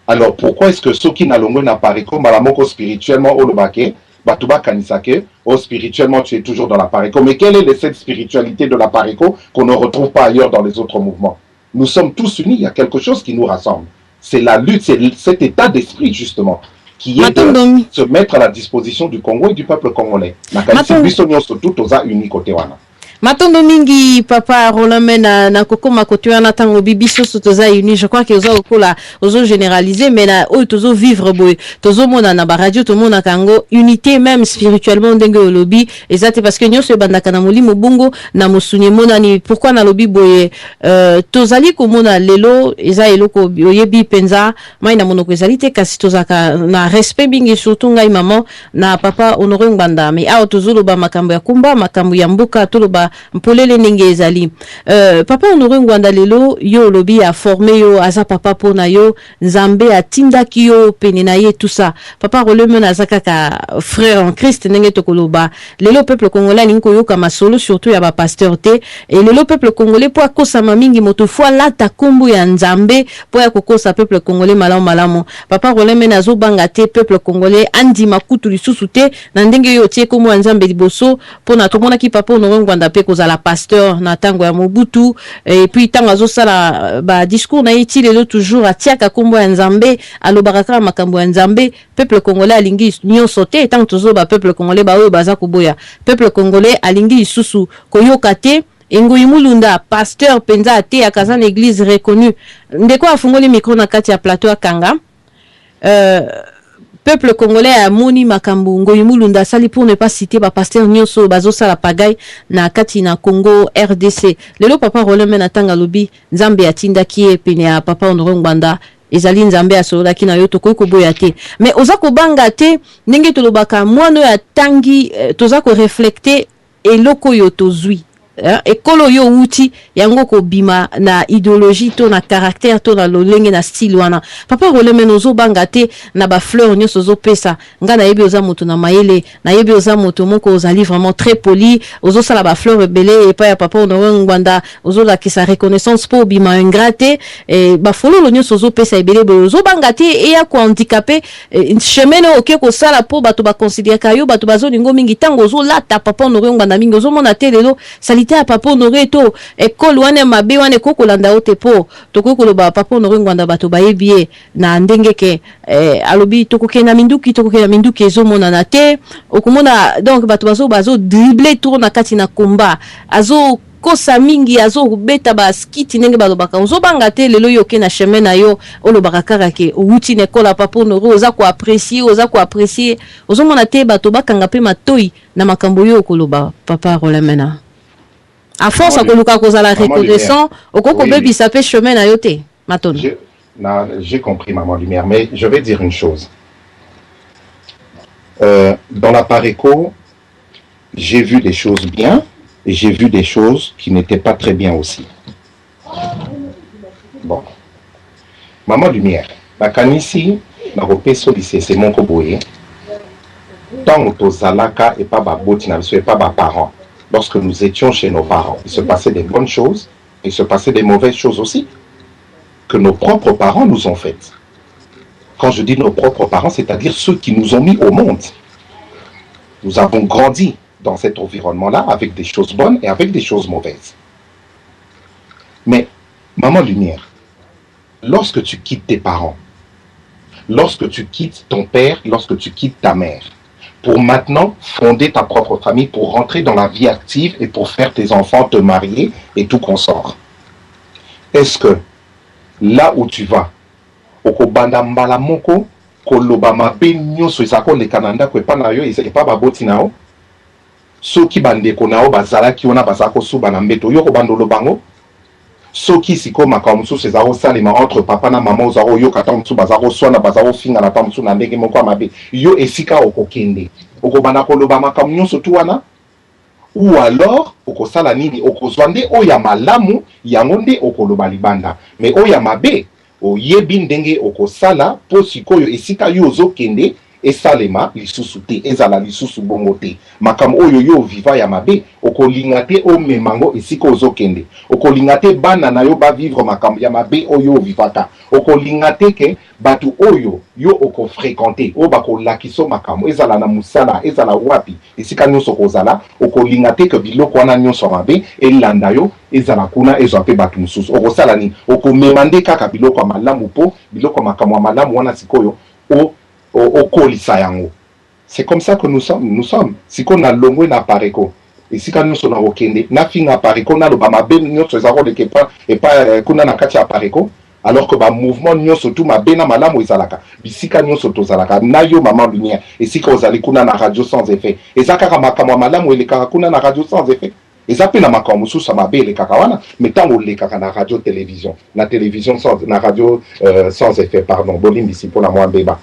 S2: Alors pourquoi est-ce que ceux qui n'allongent n'Apareco, malamoko spirituellement au lobake, batuba kanisake, oh spirituellement tu es toujours dans l'Apareco. Mais quelle est cette spiritualité de l'Apareco qu'on ne retrouve pas ailleurs dans les autres mouvements? Nous sommes tous unis, il y a quelque chose qui nous rassemble. C'est la lutte, c'est cet état d'esprit justement qui est de se mettre à la disposition du Congo et du peuple congolais. Bisognon surtout, toza uni côté wana.
S1: Matondo mingi papa Roland Mena na kokoma kotua na tango bibiso toza uni, je crois que ozo kola ozo généraliser mais na o tozo vivre boy tozo mona na ba radio to mona kango unité même spirituellement ndenge au lobby exact parce que nyonso bandaka na molimo bongo na mosunye mona ni pourquoi na lobby boy tozali ko mona lelo eza eloko oyebi penza mai na monoko ezali te kasi tozaka na respect bingi surtout ngai maman na papa Honoré Ngbanda mais a tozo loba makambo ya kumba makambo ya mboka to loba mpolele ndenge ezali papa Honoré Ngbanda lelo yo lobi a formé yo aza papa pona yo Nzambe atindaki yo pene na ye tout ça papa Roland Mena azaka ka frère en Christ ndenge tokoloba lelo peuple congolais ninko yoka masolo surtout ya ba pasteur te et lelo peuple congolais po akosa mamingi moto fois lata kombo ya Nzambe po ya kokosa peuple congolais malamu papa Roland Mena azobanga te peuple congolais andi makutu lisusu te na ndenge yo tie kombo ya Nzambe liboso pona tomona ki papa Honoré Ngbanda pe kozala pasteur na tango ya Mobutu et puis tango azosala ba discours na iti lelo toujours atiaka kombo ya Nzambe alobaka kaka makambo ya Nzambe. Peuple congolais alingi nyonso te tango tozo ba peuple congolais ba oyo baza koboya. Peuple congolais alingi isusu koyoka te. Ngoi Mulunda, pasteur penza ate akazana église reconnue. Ndeko afungoli micro na kati ya plateau akanga. Peuple congolais a moni makambu Ngoi Mulunda sali pour ne pas citer ba pasteur nyonso bazo sala pagay na kati na Congo RDC. Lelo papa Roleme na tanga lobi Nzambe atinda ki pene ya papa Honoré Ngbanda ezali Nzambe asolola ki na yo tokoki koboya te. Mais oza ko banga te ndenge tolobaka mwana ya tangi toza ko reflecter eloko yo tozui. Ekolo yo uti yango ko bima na idéologie to na caractère to na lolenge na style wana papa Roleme nozo banga te na ba fleur nyonso zo pesa nga na yebi oza moto na mayele na yebi oza moto moko ozali vraiment très poli ozo sala ba fleur belé et pas ya papa Honoré Ngbanda ozo la ki sa reconnaissance pour bima ingrate et ba fololo nyonso zo pesa ebele bo ozo banga te e ya ko handicapé chemin no oke ko sala po bato ba considérer kayo bato bazo lingo mingi tango ozo lata papa Honoré Ngbanda mingi ozo mona te lelo salite à papa Honoré to école wane mabe wane koko landa ote po toko koloba papa Honoré Ngbanda bato bayebi na ndenge ke alobi toko ke na minduki ezo mona na te okomona donc bato bazo dribbler tour na kati na combat azo kosa mingi azo beta ba skiti ndenge balobaka ozo banga te lelo yoke na chemin na yo olobaka kaka ke outi na école papa Honoré oza ko apprécier ozo mona te bato bakanga pe matoi na makambo yo koloba papa Rolemena. À force, à koluka kozala reconnaissant, au koko bebi ça fait chemin na yote. Maton.
S2: J'ai compris, Maman Lumière, mais je vais dire une chose. Dans la Pareco, j'ai vu des choses bien et j'ai vu des choses qui n'étaient pas très bien aussi. Bon. Maman Lumière, la Kanisi, na repeso lycée, c'est mon koboye. Tant que Zalaka et pas baboti, n'a pas ba parents. Lorsque nous étions chez nos parents, il se passait des bonnes choses, et il se passait des mauvaises choses aussi, que nos propres parents nous ont faites. Quand je dis nos propres parents, c'est-à-dire ceux qui nous ont mis au monde. Nous avons grandi dans cet environnement-là avec des choses bonnes et avec des choses mauvaises. Mais, Maman Lumière, lorsque tu quittes tes parents, lorsque tu quittes ton père, lorsque tu quittes ta mère, pour maintenant fonder ta propre famille, pour rentrer dans la vie active et pour faire tes enfants, te marier et tout consort. Est-ce que là où tu vas, okobanda mbala moko, koloba mabe nyonso ezako le Canada ko pa na yo pas baboti nao, soki bandeko nao bazala ki ona bazako suba na mbeto yo ko bandolo bango, soki siko makamusu sezaro salima entre papa na maman ozaro yo katamsu bazaro swana bazaro finga na tamsu na ndenge moko mabe yo esika okokende okobana koloba makamu nyonso tu wana ou alors okosala nini okozwande oya malamu yango nde okoloba libanda mais oya mabe oyebi ndenge okosala po sikoyo esika yo ozokende esalema lisusu te ezala lisusu bongo te makam oyo yo viva ya mabe okolinga te o memango esika ozokende okolinga te bana na yo ba vivre makam ya mabe oyo vivaka okolinga te ke batu oyo yo okofréquenter o bakolakiso makam ezala na musala ezala wapi esika nyonso kozala okolinga te ke biloko wana nyonso mabe elanda yo ezala kuna ezwa pe batu mususu okosala ni okomemande kaka biloko malamu po biloko makam malamu wana sikoyo au Kolisayango. C'est comme ça que nous sommes. Si on a l'ongwe na pareko, et si quand nous sommes au Kende, na finga pareko, na le bama ben nyo tsezaro de kepa, et pas kuna na katia pareko, alors que ba mouvement nyo surtout ma bena malamu izalaka. Bisika nyo soto zalaka, na yo Maman Lumière, et si quand vous allez kuna na radio sans effet. Et ça kaka makama malamu ele kaka kuna na radio sans effet. Et ça peut na makamu sous sa mabe le kakawana, mais tant le kaka na radio télévision, na télévision sans, na radio sans effet, pardon, bolim ici pour la moi beba.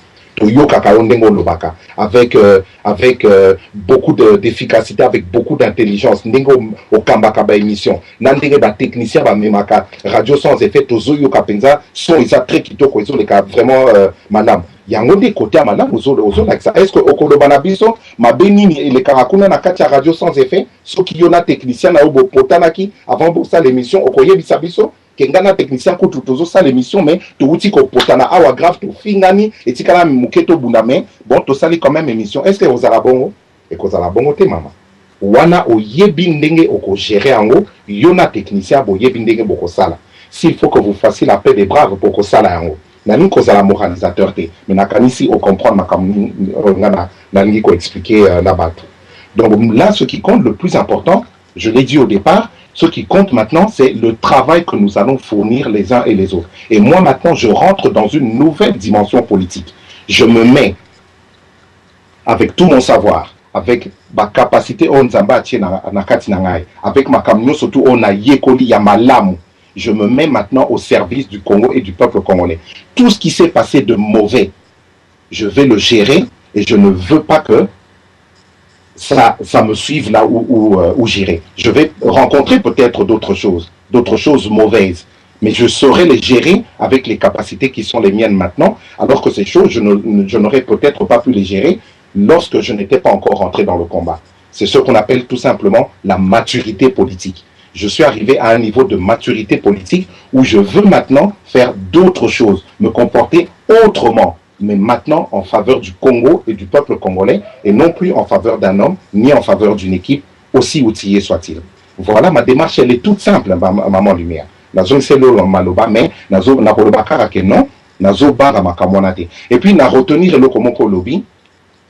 S2: Avec beaucoup d'efficacité, avec beaucoup d'intelligence, au kambaka ba émission, nandenge ba technicien ba memaka radio sans effet tozo yo kapenza son isa très kitoko ezo le ka vraiment madame yango de côté madame ozo like ça est-ce que okoloba na biso mabenini le karakuna na kati radio sans effet soki yo na technicien na obo potanaki avant pour ça l'émission okoyebisa biso kengana technicien ko tutozo ça l'émission mais to uti ko potana awa grave to fingani et tikala muketo bundame bon to sali quand même émission est-ce que vous allez bongo et que vous allez bongo te maman wana oyebi ndenge oko gérer yango yona technicien boyebi ndenge boko sala. S'il faut que vous fassiez la paix des braves pour que sala yango nani kozala moralisateur te mais nakanisi o comprendre makambo ngana nalingi ko expliquer la bato. Donc là ce qui compte le plus important, je l'ai dit au départ, ce qui compte maintenant c'est le travail que nous allons fournir les uns et les autres. Et moi maintenant je rentre dans une nouvelle dimension politique. Je me mets avec tout mon savoir, avec ma capacité on nzamba tie na kati na ngai, avec ma kamyo surtout on a yekoli ya malamu. Je me mets maintenant au service du Congo et du peuple congolais. Tout ce qui s'est passé de mauvais, je vais le gérer et je ne veux pas que ça me suive là où j'irai. Je vais rencontrer peut-être d'autres choses mauvaises, mais je saurai les gérer avec les capacités qui sont les miennes maintenant, alors que ces choses, je n'aurais peut-être pas pu les gérer lorsque je n'étais pas encore rentré dans le combat. C'est ce qu'on appelle tout simplement la maturité politique. Je suis arrivé à un niveau de maturité politique où je veux maintenant faire d'autres choses, me comporter autrement, mais maintenant en faveur du Congo et du peuple congolais, et non plus en faveur d'un homme, ni en faveur d'une équipe, aussi outillée soit-il. Voilà, ma démarche, elle est toute simple, Maman Lumière. Nazo nselo maloba, mais nazo nakoloba karake non, nazo bara makamonate. Et puis, na retenir le komoko lobby,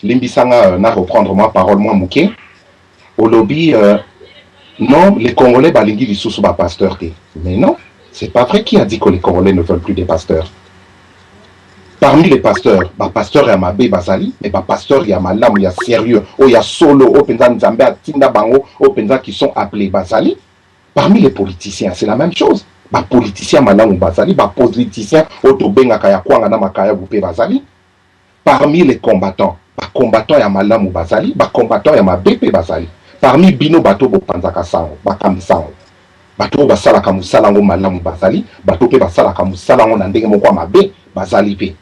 S2: limbisanga na reprendre ma parole, moi mouké, au lobby, non, les Congolais balingi lisusu ba pasteur te. Mais non, c'est pas vrai. Qui a dit que les Congolais ne veulent plus des pasteurs? Parmi les pasteurs, ba pasteur ya mabe bazali, mais ba pasteur ya malamu ya sérieux, o ya solo, o penza nzambe atinda bango, o penza qui sont appelés bazali. Parmi les politiciens, c'est la même chose. Ba politiciens malamu bazali, ba politiciens o tobenga kaya kwanga na makaya bupe bazali. Parmi les combattants ya malamu bazali, ba combattants ya mabe bazali. Parmi bino bato bo panzaka sango, bakam sango. Bato basala kamusalango malamu bazali, bato pe basala kamusalango na ndenge moko mabe bazali pe.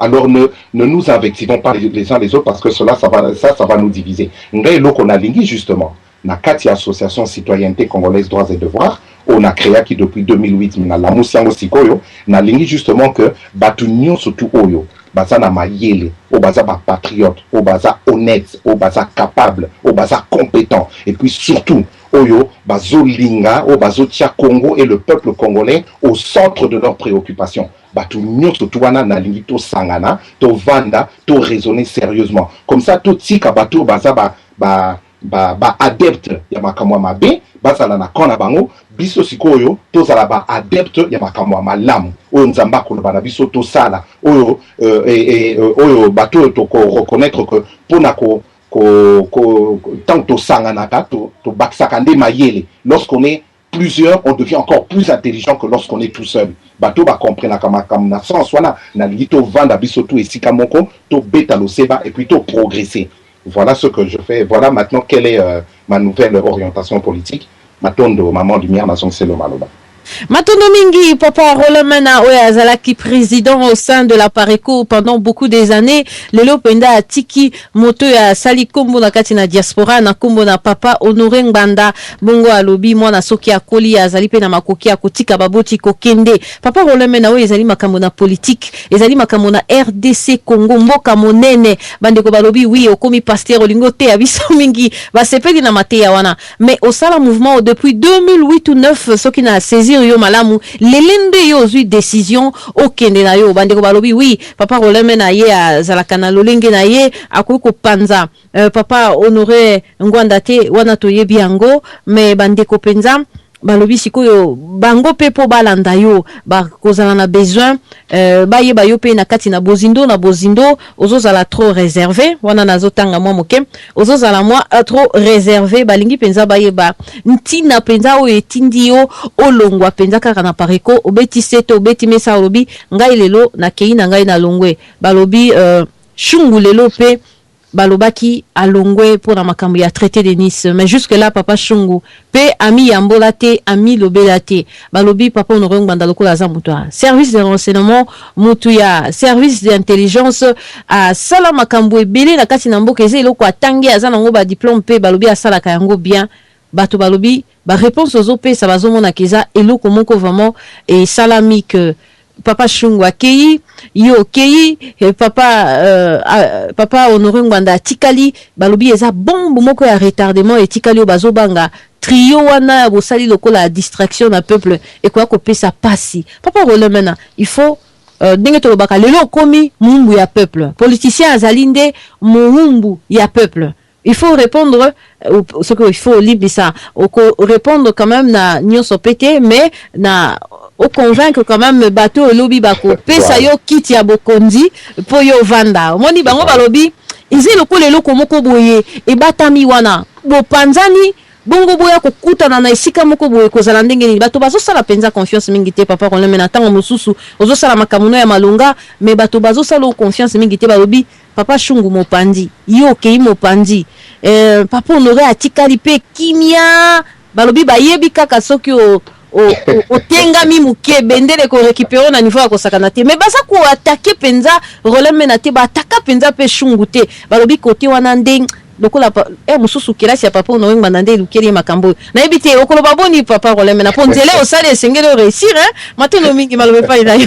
S2: Alors ne nous invectivons pas les uns les autres parce que ça va nous diviser. Ngai loko na lingi justement, na kati association citoyenneté congolaise droits et devoirs, on a créé qui depuis 2008 na la musiango sikoyo, na lingi justement que batu nyonso tu oyo baza na mayele, au baza ba patriote, au baza honnête, au baza capable, au baza compétent, et puis surtout oyo bazo linga, au bazo tia Congo et le peuple congolais au centre de leurs préoccupations. Batu nyonso tu wana na lingi to sangana, to vanda, to raisonner sérieusement. Comme ça tout tika batu baza ba adepte ya makamwa mabe, bazala na kona bango, biso sikoyo tozala ba adepte ya makamwa malamu oyo nzamba koloba na biso tosala oyo oyo bato to reconnaître que pona ko tant to sanganaka to baksaka nde mayele. Lorsqu'on est plusieurs, on devient encore plus intelligent que lorsqu'on est tout seul. Bato ba comprendre comme na sens wana na lito vanda biso to esika moko to beta lo seba et puis to progresser. Voilà ce que je fais. Voilà maintenant quelle est ma nouvelle orientation politique. Matondo, Maman Lumière, Nation Selo Maloba.
S1: Matondo Mingi, Papa Rolamana Oyazalaki, président au sein de la Pareco pendant beaucoup des années. Lelo Penda Tiki, Moto ya Sali Kombo na Katina Diaspora, na Kombo na Papa Honoré Ngbanda, Bongo Alobi, Mwana Soki Akoli, Azali Pena Makoki Akotika Baboti Kokende. Papa Rolamana Oyazali Makamona politique, Ezali Makamona RDC Congo, Mboka Monene, Bandeko Balobi, oui, Okomi Pasteur Olingo Te, Abiso Mingi, Basepeli na Matea Wana. Mais au Sala Mouvement, depuis 2008 ou 2009, Soki na saisi yo malamu lelende yo zui décision okende na yo bandeko balobi oui papa roleme na ye azalaka na lolenge na ye akoko panza papa Honoré Ngwanda te wana toyebi yango mais bandeko penza balobi sikoyo bango pepo balanda yo bakozala na besoin bayeba yo pe na kati na bozindo ozozala trop réservé wana nazotanga mwa moke ozozala mwa trop réservé balingi penza bayeba ntina penza o etindi yo olongwa penza kaka na Pareco obeti seto obeti mesa olobi ngai lelo na kei na ngai na longwe balobi shungu lelo pe balobaki alongwe pour la makambo ya traité de Nice mais jusque là papa Shungu pe ami yambola te ami lobela te balobi papa Honoré Ngbanda lokola za mutu service de renseignement mutu ya service d'intelligence a sala makambo ebele na kati na mboka eze eloko atangi aza nango ba diplôme pe balobi asala ka yango bien bato balobi ba réponse aux OP ça bazomona keza eloko moko vraiment et salami que papa Shungu akei yo kei papa Honoré Ngwanda tikali balobi eza bombe moko ya retardement et tikali bazobanga trio wana bosali lokola distraction na peuple et quoi kopesa pasi papa Rolemena il faut ndenge tolobaka lelo komi mumbu ya peuple politicien azalinde mumbu ya peuple il faut répondre ce qu'il faut libre ça répondre quand même na nyonso pété mais na au convaincre quand même bateau lobby bako pesa yo kiti ya bokonzi po yo vanda moni bango balobi izi lokole loko moko boye e batami wana bo panzani bongo boya kokutana na esika moko boye kozala ndenge nini bato bazosala penza confiance mingi te papa Rolemena na ntango mosusu ozosala makamuno ya malonga mais bato bazosala confiance mingi te balobi papa Shungu mopandi yo okei mopandi papa Honoré atikali pe kimia balobi bayebi kaka soki otengami muke bendele ko récupérer na niveau ya kosakana te mais baza ko attaquer penza Rolemena te ba ataka penza pe Shungu te balobi côté wana ndeng lokola mususu kelasi ya papa Honoré Ngwanda nde lukeli makambo na yebite okolo baboni papa Rolemena po nzele osale esengeli réussir matino mingi malobe pa ina yo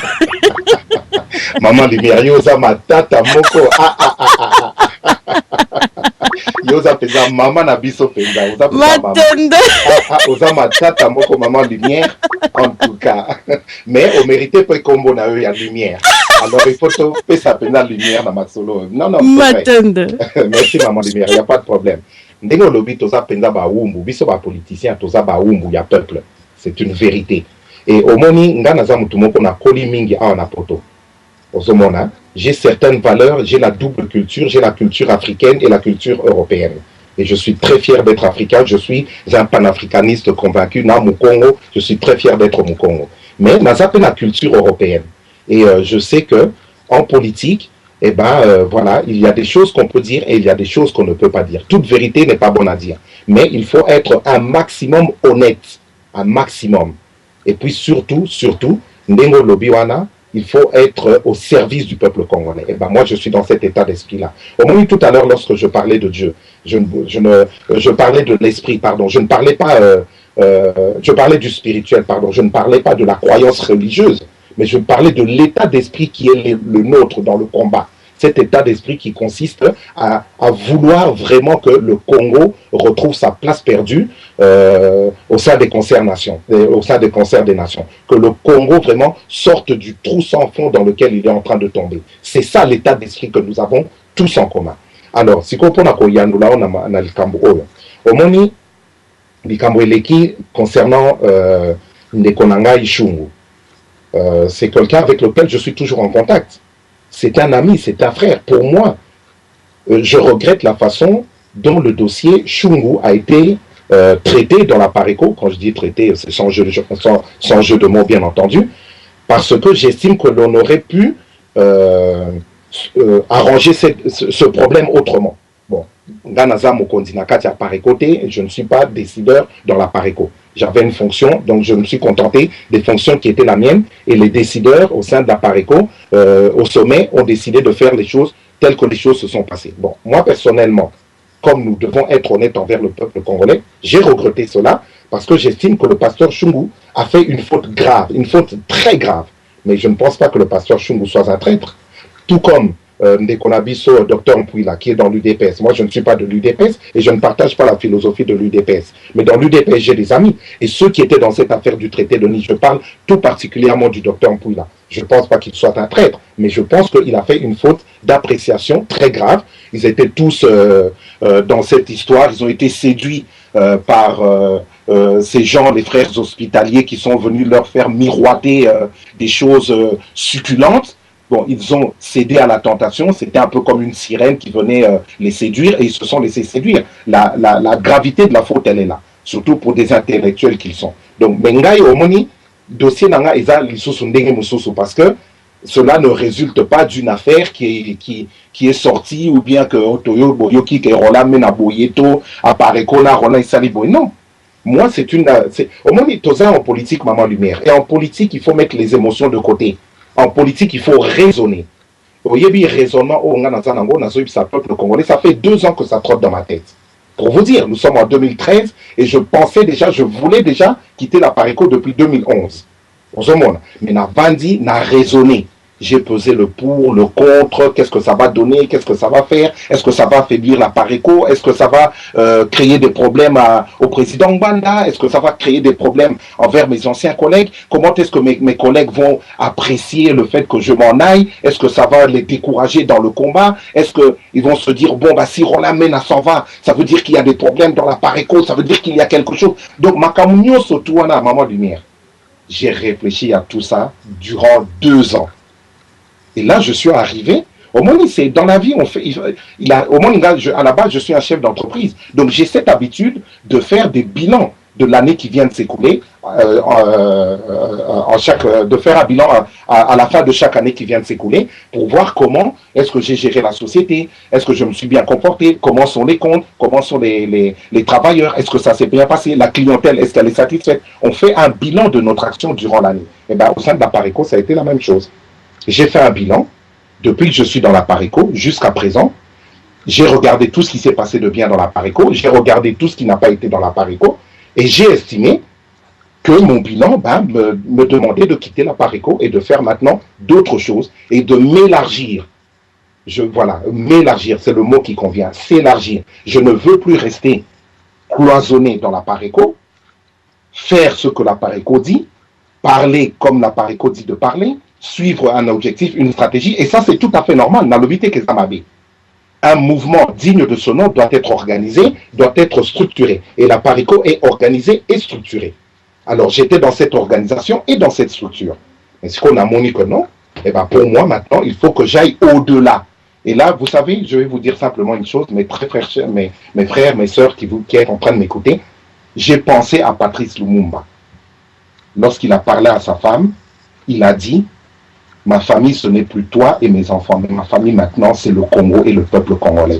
S2: maman lumière yoza matata moko yoza peza maman na biso peza oza
S1: matende
S2: oza matata moko maman lumière en tout cas mais au mérité pe kombo na yo ya lumière alors il faut te ça pena lumière na masolo non
S1: matende
S2: merci maman lumière il y a pas de problème ndenge lobi toza penza ba wumbu biso ba politicien toza ba wumbu ya peuple c'est une vérité et au moni ngana za mutu moko na koli mingi awa na poto ozomona j'ai certaines valeurs, j'ai la double culture, j'ai la culture africaine et la culture européenne. Et je suis très fier d'être africain, je suis un panafricaniste convaincu. Dans mon Congo, je suis très fier d'être mon Congo. Mais on a la culture européenne. Et je sais que en politique, voilà, il y a des choses qu'on peut dire et il y a des choses qu'on ne peut pas dire. Toute vérité n'est pas bonne à dire. Mais il faut être un maximum honnête. Un maximum. Et puis surtout, Ndengo Lobiwana, il faut être au service du peuple congolais. Et moi, je suis dans cet état d'esprit-là. Au moins, tout à l'heure, lorsque je parlais de Dieu, je parlais de l'esprit, pardon. Je ne parlais pas, je parlais du spirituel, pardon. Je ne parlais pas de la croyance religieuse, mais je parlais de l'état d'esprit qui est le nôtre dans le combat. Cet état d'esprit qui consiste à vouloir vraiment que le Congo retrouve sa place perdue au sein des concerts des nations. Que le Congo vraiment sorte du trou sans fond dans lequel il est en train de tomber. C'est ça l'état d'esprit que nous avons tous en commun. Alors, si on a le Cambo, au moni, le Cambo eleki concernant Ndekonanga Ishungu, c'est quelqu'un avec lequel je suis toujours en contact. C'est un ami, c'est un frère. Pour moi, je regrette la façon dont le dossier Shungu a été traité dans la Pareco. Quand je dis traité, c'est sans jeu de mots, bien entendu, parce que j'estime que l'on aurait pu arranger ce problème autrement. Bon, Ganaza Mokondinakati à Pareco, je ne suis pas décideur dans la Pareco. J'avais une fonction, donc je me suis contenté des fonctions qui étaient la mienne, et les décideurs au sein de la Pareco, au sommet, ont décidé de faire les choses telles que les choses se sont passées. Bon, moi personnellement, comme nous devons être honnêtes envers le peuple congolais, j'ai regretté cela, parce que j'estime que le pasteur Shungu a fait une faute grave, une faute très grave. Mais je ne pense pas que le pasteur Shungu soit un traître. Tout comme Ndekonabiso, docteur Mpouila, qui est dans l'UDPS. Moi, je ne suis pas de l'UDPS et je ne partage pas la philosophie de l'UDPS. Mais dans l'UDPS, j'ai des amis. Et ceux qui étaient dans cette affaire du traité de Nice, je parle tout particulièrement du docteur Mpouila. Je ne pense pas qu'il soit un traître, mais je pense qu'il a fait une faute d'appréciation très grave. Ils étaient tous dans cette histoire, ils ont été séduits par ces gens, les frères hospitaliers, qui sont venus leur faire miroiter des choses succulentes. Bon, ils ont cédé à la tentation, c'était un peu comme une sirène qui venait les séduire, et ils se sont laissés séduire. La gravité de la faute, elle est là, surtout pour des intellectuels qu'ils sont. Donc, Bengai Omoni, dossier Nanga Eza Lissousou Ndenge Moussoussou, parce que cela ne résulte pas d'une affaire qui est sortie, ou bien que Otoyo Boyoki, que Rola Mena Boyeto, Aparekona, Rola Isalibo. Non. Moi, c'est une. Omoni Toza en politique, Maman Lumière. Et en politique, il faut mettre les émotions de côté. En politique, il faut raisonner. Oyebi raisonnement au Nganazanango, Nazoïb, peuple congolais, ça fait 2 ans que ça trotte dans ma tête. Pour vous dire, nous sommes en 2013 et je voulais déjà quitter la Pareco depuis 2011. Mais n'a Bandi n'a raisonné. J'ai pesé le pour, le contre, qu'est-ce que ça va donner, qu'est-ce que ça va faire, est-ce que ça va affaiblir la Pareco, est-ce que ça va créer des problèmes au président Mbanda, est-ce que ça va créer des problèmes envers mes anciens collègues, comment est-ce que mes collègues vont apprécier le fait que je m'en aille, est-ce que ça va les décourager dans le combat, est-ce qu'ils vont se dire, bon, bah, si Roland Mena s'en va, ça veut dire qu'il y a des problèmes dans la Pareco, ça veut dire qu'il y a quelque chose. Donc, ma camouflage surtout à Maman Lumière. J'ai réfléchi à tout ça durant 2 ans. Et là, je suis arrivé. Au moins, c'est dans la vie, on fait. Au moins, à la base, je suis un chef d'entreprise. Donc, j'ai cette habitude de faire des bilans de l'année qui vient de s'écouler, de faire un bilan à la fin de chaque année qui vient de s'écouler, pour voir comment est-ce que j'ai géré la société, est-ce que je me suis bien comporté, comment sont les comptes, comment sont les travailleurs, est-ce que ça s'est bien passé, la clientèle, est-ce qu'elle est satisfaite. On fait un bilan de notre action durant l'année. Et bien, au sein de la Pareco, ça a été la même chose. J'ai fait un bilan, depuis que je suis dans la Pareco jusqu'à présent. J'ai regardé tout ce qui s'est passé de bien dans la Pareco, j'ai regardé tout ce qui n'a pas été dans la Pareco, et j'ai estimé que mon bilan me demandait de quitter la Pareco et de faire maintenant d'autres choses et de m'élargir. Voilà, m'élargir, c'est le mot qui convient, s'élargir. Je ne veux plus rester cloisonné dans la Pareco, faire ce que la Pareco dit, parler comme la Pareco dit de parler, suivre un objectif, une stratégie, et ça c'est tout à fait normal. Un mouvement digne de ce nom doit être organisé, doit être structuré. Et la Pareco est organisée et structurée. Alors j'étais dans cette organisation et dans cette structure. Est-ce qu'on a moni que non? Eh bien pour moi maintenant, il faut que j'aille au-delà. Et là, vous savez, je vais vous dire simplement une chose, mes frères, mes sœurs qui êtes en train de m'écouter, j'ai pensé à Patrice Lumumba. Lorsqu'il a parlé à sa femme, il a dit, ma famille, ce n'est plus toi et mes enfants, mais ma famille maintenant, c'est le Congo et le peuple congolais.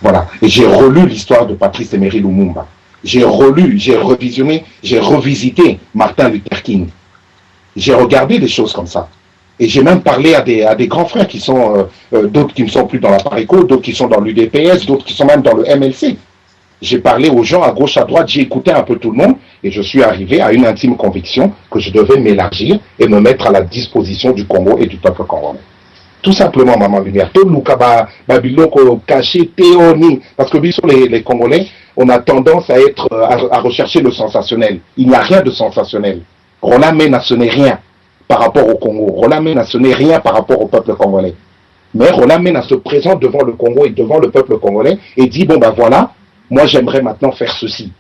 S2: Voilà. Et j'ai relu l'histoire de Patrice Emery Lumumba. J'ai relu, j'ai revisionné, j'ai revisité Martin Luther King. J'ai regardé des choses comme ça. Et j'ai même parlé à des grands frères qui sont, d'autres qui ne sont plus dans la Pareco, d'autres qui sont dans l'UDPS, d'autres qui sont même dans le MLC. J'ai parlé aux gens à gauche, à droite, j'ai écouté un peu tout le monde et je suis arrivé à une intime conviction que je devais m'élargir et me mettre à la disposition du Congo et du peuple congolais. Tout simplement, Maman Lumière. Parce que les Congolais, on a tendance à rechercher le sensationnel. Il n'y a rien de sensationnel. Roland Mena, ce n'est rien par rapport au Congo. Roland Mena, ce n'est rien par rapport au peuple congolais. Mais Roland Mena se présente devant le Congo et devant le peuple congolais et dit, bon ben voilà, moi, j'aimerais maintenant faire ceci.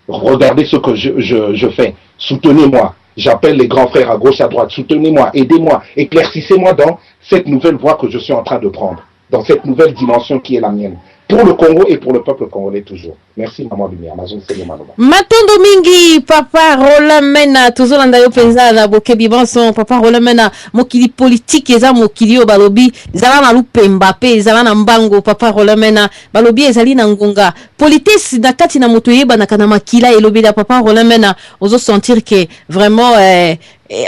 S2: Regardez ce que je fais. Soutenez-moi. J'appelle les grands frères à gauche, à droite. Soutenez-moi, aidez-moi, éclaircissez-moi dans cette nouvelle voie que je suis en train de prendre, dans cette nouvelle dimension qui est la mienne. Pour le Congo et pour le peuple congolais toujours. Merci, Maman Lumière.
S1: Matondo mingi, Papa Roland Mena, tozolanda yo penza na bokebi banson, Papa Roland Mena, mokili politique eza mokili yo balobi, zala na lupemba pe, zala na mbango, Papa Roland Mena, balobi ezali na ngonga. Politis na kati na moto yeba na kana makila elobi da Papa Roland Mena, ozo sentir que vraiment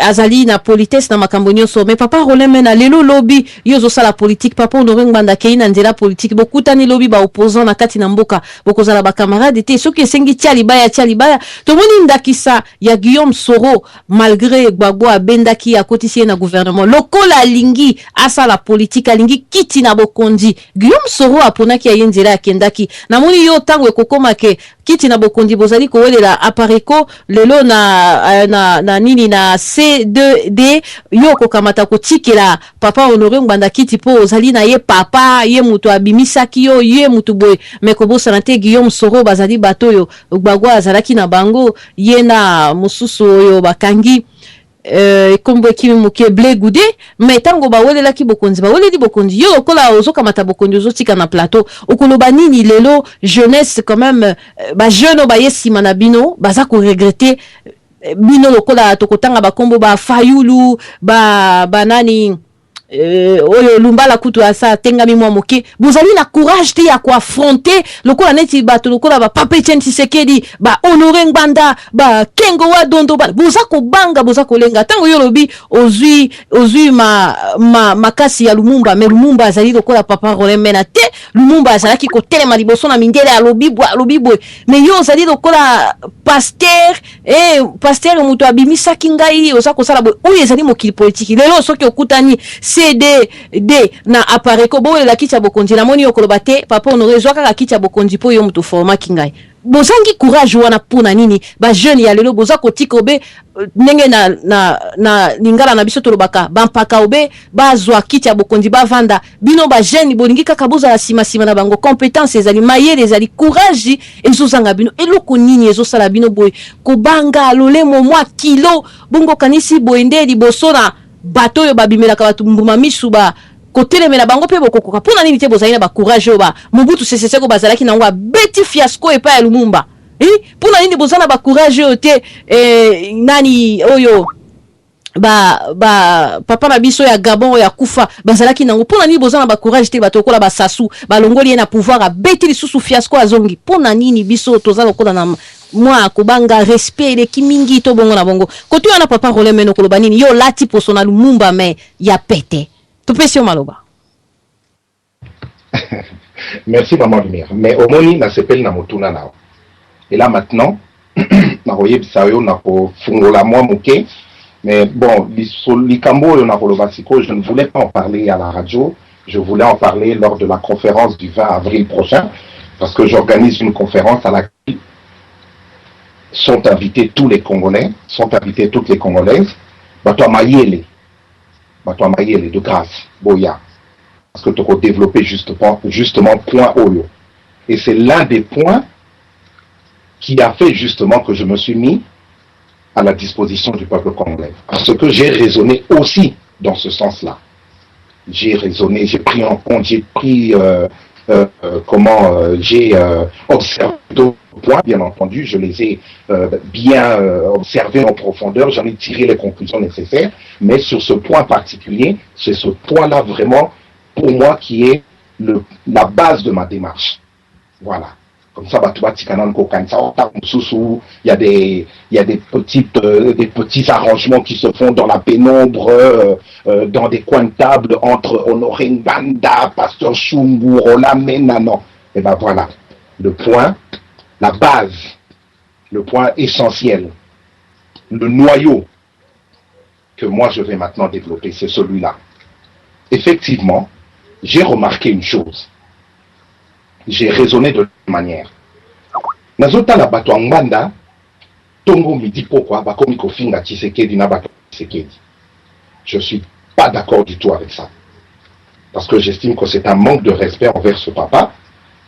S1: azali na politesse na makambo nyonso, mais Papa Roland Mena lelo lobi yozo sala politique, Papa Honoré Ngbanda kei na nzela politique, bokutani lobi ba opposant na kati na mboka, bokozala ba camarade te soki esengi tia libaya tomoni ndakisa ya Guillaume Soro malgré Gbagbo abendaki akotisi na gouvernement lokola alingi asala politique alingi kiti na bokondi Guillaume Soro aponaki ya nzela akendaki namoni yo tango ekokoma ke kiti na bokondi bozali kowelela apareko lelo na nini na C2D yo kokamata kotikela Papa Honoré Ngbanda kiti po ozali na ye papa ye mutu abimisaki yo ye mutu boy mekobo sanate Guillaume Soro bazali bato yo Gbagbo azalaki na bango yena mususu oyo bakangi kombo kimi muke Blé Goudé mais tango bawelela ki bokonzi baweleli bokonzi yo kola ozoka mata bokonzi ozotika na plateau okoloba nini lelo jeunesse quand même ba jeune ba yesima na bino baza ko regretter bino lokola tokotanga ba kombo ba Fayulu ba nani oyo lumbala kutu asa tengami mwa moke bozali na courage te ya koaffronter lokola neti bato lokola ba Papa Etienne Tshisekedi ba Honoré Ngbanda ba Kengo wa Dondo ba boza kobanga boza kolenga tango yo lobi ozwi makasi ya Lumumba mais Lumumba azali lokola Papa Roland Mena te Lumumba azalaki kotelema liboso na mindele ya lobibwe mais yo ozali lokola pasteur muto abimisaki ngai oza kosala boye oyo ezali mokili politique lelo soki okutani CDD na apareko bolela kicha bokonzi na moni yokoloba te Papa Honoré zwaka ka kicha bokonzi po yo mutu formaki ngai bozangi courage wana pona nini ba jeune ya lelo boza kotika obe ndenge na lingala na biso tolobaka bampaka obe bazwa kicha bokonzi bavanda bino ba jeune bolingi kaka boza la sima na bango compétence ezali mayele ezali courage ezozanga bino eloko nini ezosala bino boy kobanga lolemo mwa kilo bongo kanisi boende liboso na bato yo babimelaka batu mbuma misu ba kotelemela bango pe bokokoka pona nini te bozali na ba courage ba Mobutu Sese Seko bazalaki nango beti fiasco epa ya Lumumba pona nini bozana ba courage te nani oyo papa na biso ya Gabon ya kufa bazalaki nango pona nini bozana ba courage te batokola ba Sassou balongoli na pouvoir a beti lisusu fiasco azongi pona nini biso tozala kola na moi kobanga respect le kimingi to bongo na bongo koto yana Papa Roland Mena koloba nini yo lati poso na Lumumba mais ya pete Tupesio Maloba.
S2: Merci Maman Lumière. Mais au moni na sepel na motuna nao. Et là maintenant, na roye bisayo na ko fungola moi moke. Mais bon, likambo yo na kolobasiko, je ne voulais pas en parler à la radio. Je voulais en parler lors de la conférence du 20 avril prochain, parce que j'organise une conférence à laquelle sont invités tous les Congolais, sont invitées toutes les Congolaises. Bato Mayele de grâce, Boya, parce que tu as développé justement point Oyo. Et c'est l'un des points qui a fait justement que je me suis mis à la disposition du peuple congolais. Parce que j'ai raisonné aussi dans ce sens-là. J'ai raisonné, j'ai pris en compte, j'ai observé d'autres points, bien entendu, je les ai bien observés en profondeur, j'en ai tiré les conclusions nécessaires, mais sur ce point particulier, c'est ce point-là vraiment, pour moi, qui est la base de ma démarche. Voilà. Comme ça, il y a des petits arrangements qui se font dans la pénombre, dans des coins de table entre Honoré Ngbanda, Pasteur Chumbu, Roland Mena, non. Et ben voilà, le point, la base, le point essentiel, le noyau que moi je vais maintenant développer, c'est celui-là. Effectivement, j'ai remarqué une chose. J'ai raisonné de cette manière. Nazota la bato Ngbanda, tongo midi pourquoi bakomi kofinga Tshisekedi na bato Tshisekedi. Je suis pas d'accord du tout avec ça. Parce que j'estime que c'est un manque de respect envers ce papa,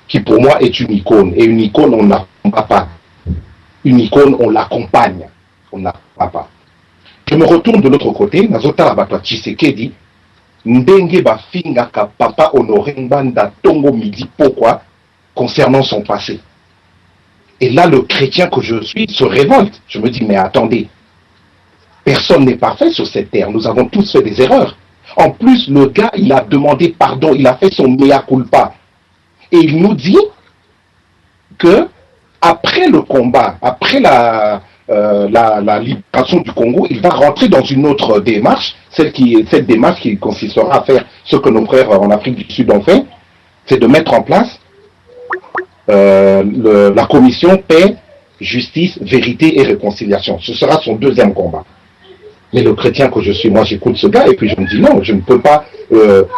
S2: qui pour moi est une icône. Et une icône, on ne la combat pas. Une icône, on l'accompagne. On ne la combat pas. Je me retourne de l'autre côté, Nazota la bato Tshisekedi, ndenge bafinga ka papa Honoré Ngbanda tongo midi pourquoi concernant son passé. Et là, le chrétien que je suis se révolte. Je me dis, mais attendez, personne n'est parfait sur cette terre. Nous avons tous fait des erreurs. En plus, le gars, il a demandé pardon, il a fait son mea culpa. Et il nous dit que après le combat, après la libération du Congo, il va rentrer dans une autre démarche, cette démarche qui consistera à faire ce que nos frères en Afrique du Sud ont fait, c'est de mettre en place la commission paix, justice, vérité et réconciliation. Ce sera son deuxième combat. Mais le chrétien que je suis, moi j'écoute ce gars et puis je me dis non, je ne peux pas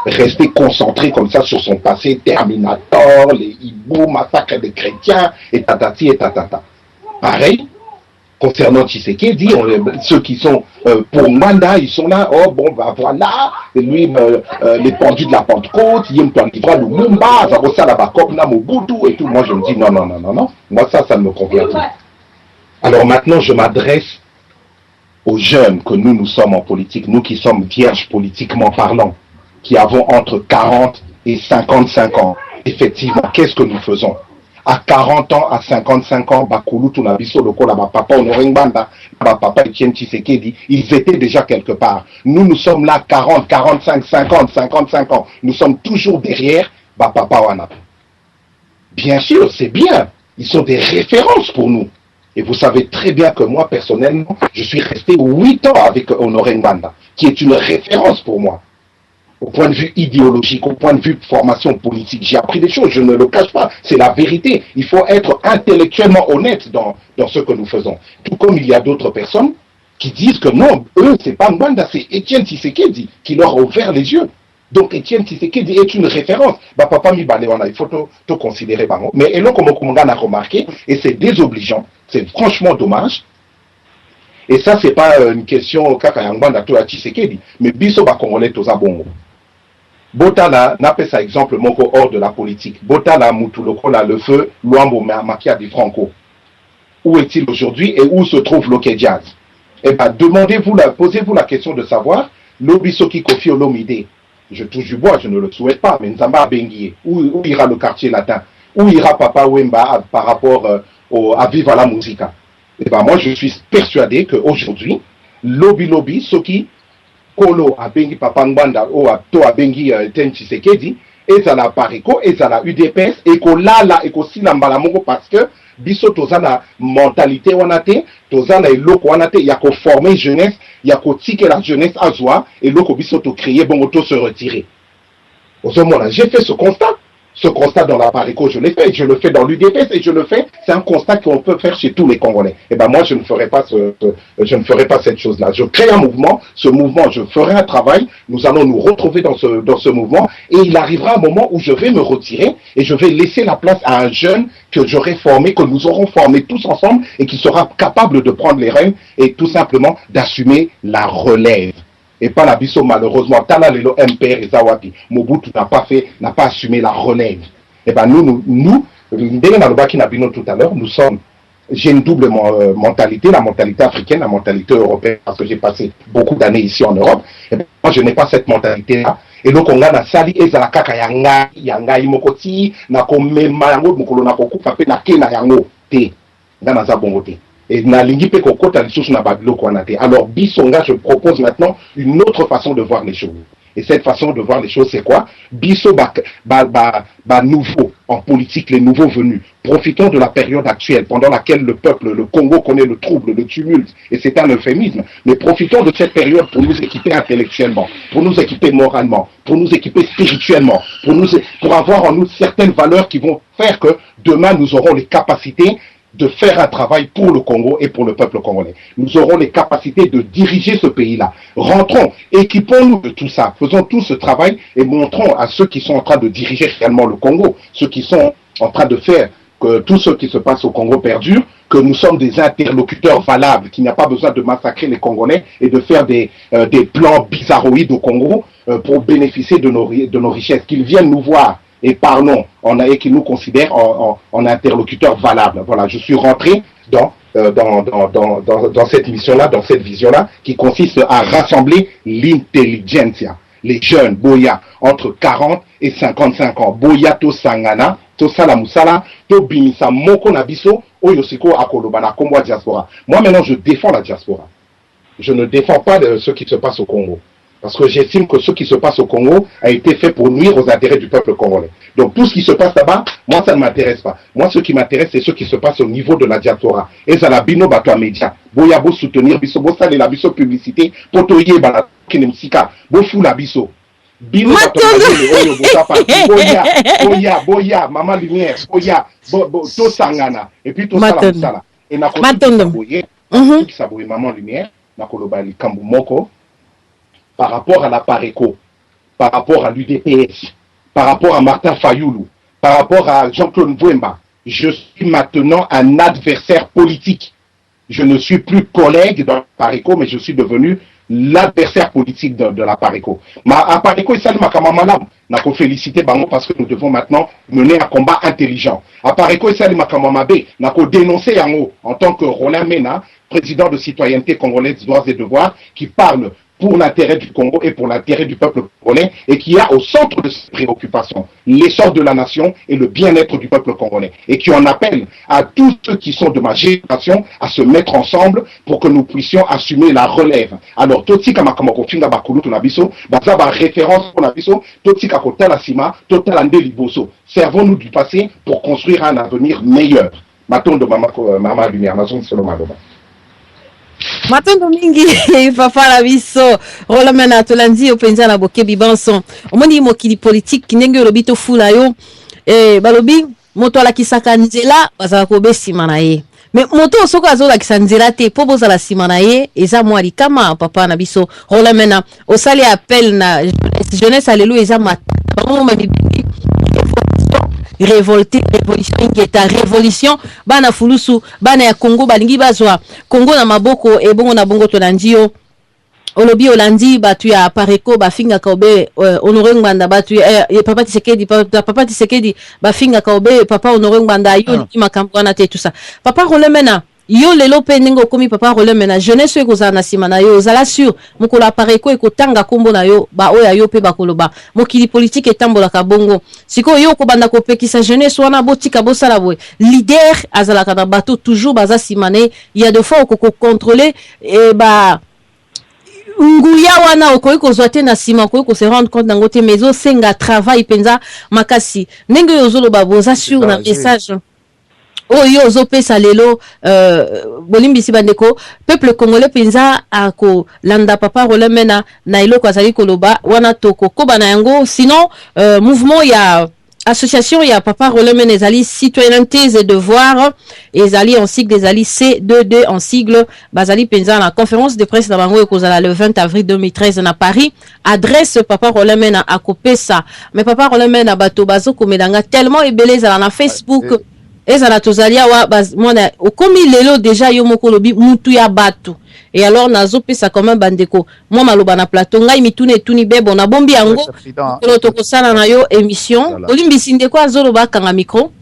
S2: rester concentré comme ça sur son passé, Terminator, les hiboux, massacre des chrétiens, et tatati et tatata. Pareil, concernant Tshisekedi, ceux qui sont pour Manda, ils sont là, oh bon, bah voilà, et lui, les pendus de la Pentecôte, il me planifiera le Lumumba, Zarosa la Bakopna, Mobutu et tout. Moi je me dis non, non, non, non, non, moi ça ne me convient pas. Alors maintenant je m'adresse aux jeunes que nous sommes en politique, nous qui sommes vierges politiquement parlant, qui avons entre 40 et 55 ans. Effectivement, qu'est-ce que nous faisons? à 40 ans, à 55 ans, Bakulu, Tunabiso, Lokola, papa, Honoré Banda, papa, Etienne Tshisekedi, ils étaient déjà quelque part. Nous sommes là 40, 45, 50, 55 ans. Nous sommes toujours derrière, papa, Wana. Bien sûr, c'est bien. Ils sont des références pour nous. Et vous savez très bien que moi, personnellement, je suis resté 8 ans avec Honoré Banda, qui est une référence pour moi. Au point de vue idéologique, au point de vue formation politique, j'ai appris des choses, je ne le cache pas, c'est la vérité. Il faut être intellectuellement honnête dans ce que nous faisons. Tout comme il y a d'autres personnes qui disent que non, eux, c'est pas Mbanda, c'est Etienne Tshisekedi qui leur a ouvert les yeux. Donc Etienne Tshisekedi est une référence. Papa il faut tout considérer. Mais et là, comme on a remarqué, et c'est désobligeant, c'est franchement dommage. Et ça, c'est pas une question Kakayangba to Tshisekedi, mais biso ba Congolais toza bongo. Botala n'a pas ça exemple moko hors de la politique. Botala Mutuloko là le feu Luambo Makia di Franco. Où est-il aujourd'hui et où se trouve Loke Diaz? Eh bien, posez-vous la question de savoir l'Obisoki Kofi Olomide. Je touche du bois, je ne le souhaite pas, mais Nzamba Benguié. Où ira le quartier latin? Où ira Papa Wemba par rapport à Viva la Musica? Eh ben moi, je suis persuadé qu'aujourd'hui, lobby, ceux qui Kolo a bengi Papa Ngbanda ou a to a bengi Etienne Tshisekedi, et à la Parico, et à la UDPS, et qu'on là, et qu'on s'y l'embalamongo parce que biso toza la mentalité wanate, toza la eloko wanate, il y a qu'au former jeunesse, il y a qu'au tirer la jeunesse à joie, et l'oko biso to créer, bon, auto se retirer. Au moment-là, j'ai fait ce constat. Ce constat dans la Parico, je l'ai fait, je le fais dans l'UDPS et je le fais, c'est un constat qu'on peut faire chez tous les Congolais. Et ben moi, je ne ferai pas cette chose-là. Je crée un mouvement, ce mouvement, je ferai un travail, nous allons nous retrouver dans ce mouvement et il arrivera un moment où je vais me retirer et je vais laisser la place à un jeune que j'aurai formé, que nous aurons formé tous ensemble et qui sera capable de prendre les rênes et tout simplement d'assumer la relève. Et pas la biso malheureusement, Tala Lelo MPR et Zawati, Mobutu n'a pas assumé la relève. Et ben nous, tout à l'heure, j'ai une double mentalité, la mentalité africaine, la mentalité européenne, parce que j'ai passé beaucoup d'années ici en Europe. Et ben, moi, je n'ai pas cette mentalité-là. Et donc, on a na sali ezala kaka yanga imokoti na komema yango mukolo na kokufa pe na kena yango te. Dans za bongote. Et na lingi pe kokota lisusu na babilo kwanate. Alors Bisonga, je propose maintenant une autre façon de voir les choses. Et cette façon de voir les choses, c'est quoi? Biso nouveau en politique, les nouveaux venus. Profitons de la période actuelle pendant laquelle le peuple, le Congo connaît le trouble, le tumulte, et c'est un euphémisme. Mais profitons de cette période pour nous équiper intellectuellement, pour nous équiper moralement, pour nous équiper spirituellement, pour avoir en nous certaines valeurs qui vont faire que demain nous aurons les capacités de faire un travail pour le Congo et pour le peuple congolais. Nous aurons les capacités de diriger ce pays-là. Rentrons, équipons-nous de tout ça, faisons tout ce travail et montrons à ceux qui sont en train de diriger réellement le Congo, ceux qui sont en train de faire que tout ce qui se passe au Congo perdure, que nous sommes des interlocuteurs valables, qu'il n'y a pas besoin de massacrer les Congolais et de faire des plans bizarroïdes au Congo pour bénéficier de nos richesses, qu'ils viennent nous voir et parlons, et qui nous considèrent en interlocuteurs valables. Voilà, je suis rentré dans cette mission-là, dans cette vision-là, qui consiste à rassembler l'intelligentsia, les jeunes, Boya, entre 40 et 55 ans. Boya to Sangana, to Salamusala, to Bimisa, Moko Nabiso, Oyosiko Akolobana, Kombo diaspora. Moi maintenant, je défends la diaspora. Je ne défends pas ce qui se passe au Congo. Parce que j'estime que ce qui se passe au Congo a été fait pour nuire aux intérêts du peuple congolais. Donc tout ce qui se passe là-bas, moi ça ne m'intéresse pas. Moi ce qui m'intéresse, c'est ce qui se passe au niveau de la diaspora. Et ça la bino bato média. Boya bo soutenir biso, bo sale la biso publicité, potoye bala kinemsika, bo fou la biso. Bino bato oyo bota parti, boya, maman lumière, boya, to sangana, et puis to sala musala. Et na kotoye, qui saboye maman lumière, na koloba likambu moko. Par rapport à la Pareco, par rapport à l'UDPS, par rapport à Martin Fayoulou, par rapport à Jean-Claude Mvouemba, je suis maintenant un adversaire politique. Je ne suis plus collègue dans la Pareco, mais je suis devenu l'adversaire politique de la Pareco. À Pareco, il s'allume à Kamamalam. N'a qu'à féliciter Bango parce que nous devons maintenant mener un combat intelligent. À Pareco, il s'allume à Kamamabe. N'a qu'à dénoncer Yango en tant que Roland Mena, président de citoyenneté congolaise droits et devoirs, qui parle pour l'intérêt du Congo et pour l'intérêt du peuple congolais et qui a au centre de ses préoccupations l'essor de la nation et le bien-être du peuple congolais et qui en appelle à tous ceux qui sont de ma génération à se mettre ensemble pour que nous puissions assumer la relève. Alors, Totika Makamoko Finga Bakulutu Nabiso, Bazaba référence pour Nabiso, Totika Kotala Sima, Totalande Liboso. Servons-nous du passé pour construire un avenir meilleur. Maton de Mama Lumière, Maton Solomaloma.
S1: Matondo mingi papa la biso rola mena tolandi openza na bokebi banson omoni mokili politique kinenge lobito fula yo balobi moto ala kisaka nzela bazala ko besima na ye mais moto soko azola kisanzela te po bozala sima na ye eza mwali kama papa na biso rola mena osali appel na jeunesse alléluia eza matata bango mabibili révolté révolution ingeta révolution bana fulusu bana ya Congo balingi bazwa Congo na maboko e bongo na bongo tolandi yo olobi olandi batu ya pareko bafinga kaobe Honoré Ngwanda batu papa Tshisekedi bafinga kaobe papa Honoré Ngwanda yo ni makambo na te tout ça papa rolemena yo lelo pe ningo komi papa rolemena jeunesse ko na sima na yo zala sur mokolo apareko ekotanga kombo na yo ba oya yo pe bakoloba mokili politique etambola ka bongo siko yo ko banda ko pekisa jeunesse wana botika bosala boy leader azala ka na bateau toujours baza simane il y a de fois ko contrôler et ba nguya wana okoyi kozwa te na sima okoyi ko se rendre compte nango te mais senga travail penza makasi ndenge yo zoloba boza sur na message oyo ozopesa lelo bolimbisi bandeko peuple congolais penza ako landa papa rolemena na iloko azali koloba wana toko koba na yango sinon mouvement ya association ya papa rolemena ezali citoyenneté et devoir ezali en sigle ezali C22 en sigle bazali penza na conférence de presse na bango ekozala le 20 avril 2013 na Paris adresse papa rolemena akopesa mais papa rolemena bato bazo komedanga tellement ebeleza na Facebook ezala tozalia wa mona okomi lelo déjà yo moko lobi mutu ya batu et alors nazo pesa quand même bandeko moi maloba na plateau ngai mitune tuni bebo na bombi yango kolo tokosala na yo émission olimbisi ndeko azoloba kanga micro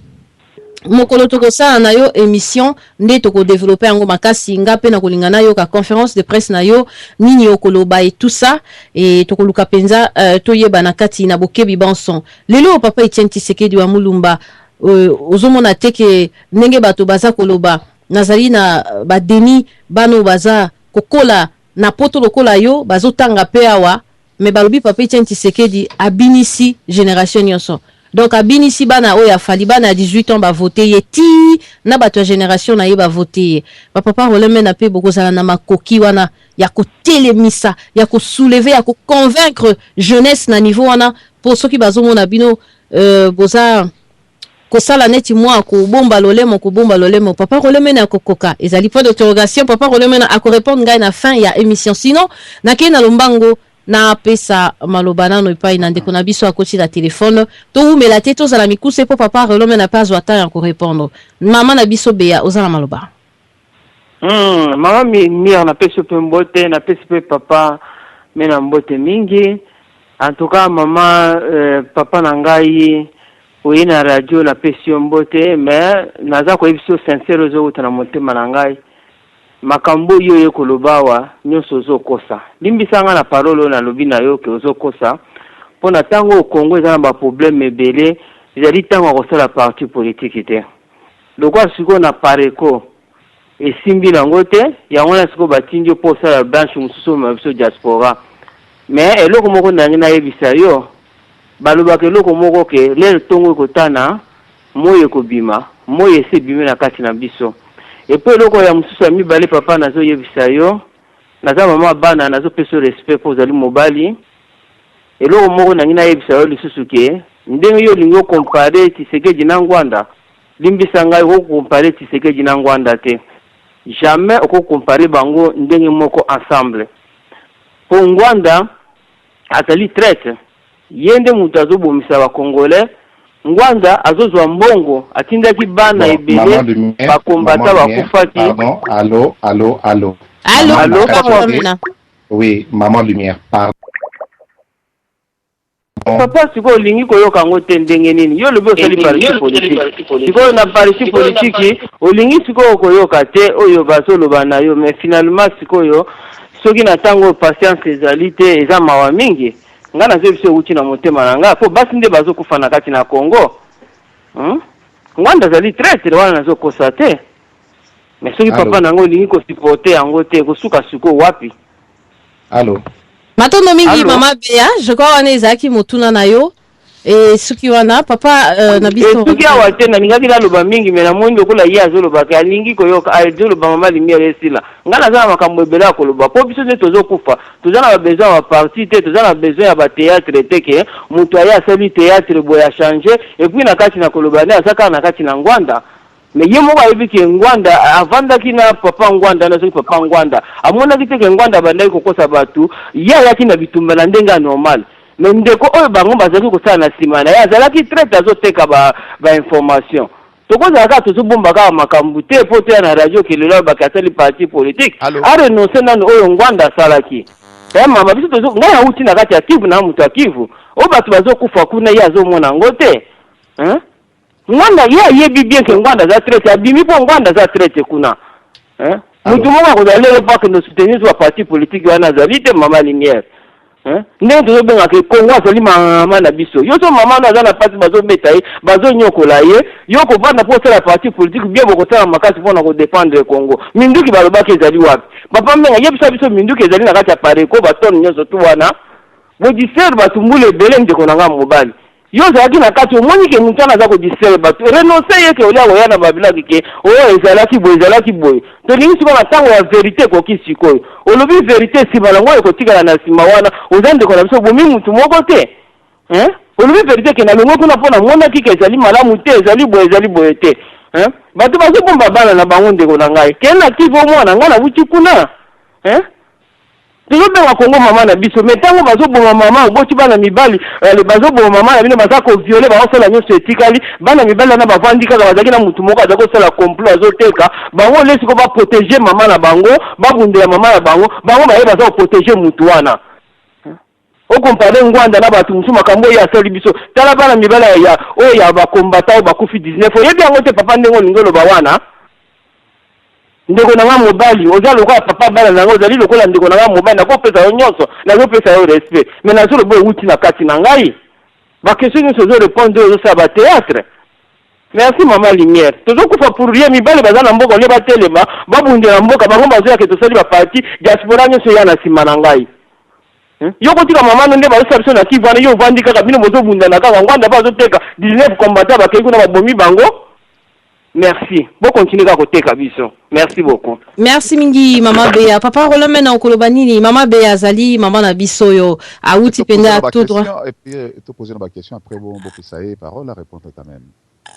S1: mokolo tokosala na yo émission nde toko développer yango makasi ngape na kolingana yo ka conférence de presse na yo nini okoloba et tout ça et tokoluka penza toyeba na kati na bokebi banson lelo papa Etienne Tshisekedi wa Mulumba ozomona teke ndenge bato baza koloba nazali na badeni bano baza kokola na poto lokola yo bazotanga pe awa me balobi papa Etienne Tshisekedi abinisi génération nyonso donc abinisi bana oya fali bana 18 ans ba voter yeti na bato génération na ye ba voter papa rolemena pe bokozala na makoki wana ya ko telemisa ya ko soulever ya ko convaincre jeunesse na niveau wana pour ceux qui bazomona bino boza kosala neti mwa ko bomba lolemo papa rolemena kokoka ezali point d'interrogation papa rolemena ako répondre ngai na fin ya émission sinon na kena lombango na pesa malobana no epai na ndeko na biso akoti na téléphone to umela te to zala mikuse po papa rolemena pas zwata ya ko répondre mama na biso beya ozala maloba
S3: mama mi na pesa pe mbote na pesa pe papa mena mbote mingi en tout cas mama papa na ngai oui na radio na pesio mbote mais naza ko ebiso sincere zo utana motema na ngai makambo yo ekolobawa nyonso zo kosa limbisanga na parole na lobi na yo ke zo kosa pona tango Congo eza na ba problème ebele ezali tango kosala parti politique te lokwa siko na pareko esimbi nango te yango na siko batinjo po sala branche mususu ma biso diaspora mais eloko moko nangi na yebisa yo baloba ke loko moko ke lelo tongo kotana moye kobima moye se bime na kati na biso et puis loko ya mususu ya mibale papa nazo yebisa yo naza mama bana nazo peso respect pour zali mobali et loko moko nangi na yebisa yo lisusu ke ndenge yo lingo comparer Tshisekedi na Ngwanda limbisa ngai ko comparer Tshisekedi na Ngwanda te jamais oko comparer bango ndenge moko ensemble pour Ngwanda atali traite yende mutu azobomisa ba Congolais Ngwanda azozwa mbongo atindaki bana ebele bakombata bakufaki
S2: Allô oui maman lumière pardon
S3: papa siko olingi koyoka ngo te ndenge nini yo lobi osali parti politique siko na parti politique olingi siko koyoka te oyo bazoloba na yo mais finalement siko yo soki na tango patience ezali te eza mawa mingi nga nazo biso uti na motema na nga po basi nde bazokufa na kati na Congo ngwanda zali traître wana nazo kosa te mais soki papa nango olingi kosupporte yango te kosuka suko wapi.
S2: Allô
S1: matondo mingi mama Bea je crois wana ezalaki motuna na yo et suki wana papa na biso
S3: suki awa te nalingaki naloba mingi me namoni lokola ye azolobaka alingi koyoka azoloba mama lumière esila nga naza na makambo ebele ya koloba po biso nde tozokufa toza na babesoin ya baparti te toza na besoin ya bateatre te ke moto aye asali teatre boye achange epuis na kati na koloba nde aza kaka na kati na ngwanda mais ye moko ayebi ke ngwanda avandaki na papa ngwanda na soki papa ngwanda amonaki te ke ngwanda bandaki kokosa bato ye ayaki na bitumba na ndenge ya normal mais ndeko oyo bango bazalaki kosala na nsima na ye azalaki traite azoteka bainformation tokozalaka tozobomba kaka makambo te po toya na radio kelelo oyo baki asali parti politique arenonce nano oyo ngwanda asalaki ya mama biso ngai nauti na kati ya Kivu na moto ya Kivu oyo bato bazokufa kuna ye azomona yango te ngwanda ye ayebi bien ke ngwanda aza traite abimi mpo ngwanda aza traite kuna motu moko akozala lelo pake no soutenir so baparti politique wana azali te mama lumière ndenge tozobengaka Kongo azali mama na biso yo so mama no aza na pasi bazobeta ye bazonyokola ye yo kovanda mpo osala parti politique bien bokosala makasi mpona kodépendre Congo minduki balobaki ezali wapi papa mbenga yebisa biso minduki ezali na kati ya pareko batone nyonso tu wana bodisere batumbula ebele ndeko na nga mobali yo ozalaki na kati omoni ke motu wana aza kodisere bato renonce ye ke olia koya na babilaki ke oyo ezalaki boye tolingi sikoyo na ntango ya verité ekoki sikoyo olobi verité nsima nango ekotikala na nsima wana oza ndeko na biso bomi motu moko te olobi verité ke nalongo kuna mpo namonaki ke ezali malamu te ezali boye te bato bazobomba bana na bango ndeko na ngai ke na Kivu omwana ngai nawuti kuna tozobenga Kongo mama na biso mais ntango bazoboma mama oboti bana mibali bazoboma mama na bino baza koviole baosala nyonso etikali bana mibali wana bavandi kaka bazalaki na motu moko aza kosala complot azoteka bango lesiko baprotege mama na bango babundela mama na bango baye baza koprotege motu wana okompare ngwanda na bato mosusu makambo oyo asali biso tala bana mibali oyo ya bakombata oyo bakufi 19 oyebi yango te papa ndenge olingi oloba wana ndeko na nga mobali oza lokola papa bana nango ozali lokola ndeko na nga mobali nakopesa yo nyonso nazopesa yo respect mais nazoloba ewuti na kati na ngai bakestion nyonso ozorépondre oyo ozosala bateatre merci mama lumière tozokufa pour rien mibali baza na mboka olie batelema babundela mboka bango bazoyake tosali baparti diaspora nyonso eya na nsima na ngai yo kotika mama no nde bazosala biso na Kivu wana yo ovandi kaka bino bozobundana kaka ngwanda mpe azoteka 19 combattant bakei kuna babomi bango. Merci. Bon, continuez à côté Kabiso. Merci beaucoup.
S1: Merci mingi Mama Bea. Papa Roland mena okolobanini Mama Bea zali Mama na biso yo. Auti penda tout droit.
S4: Et puis te poser une question après bon ça y est parole à répondre quand même.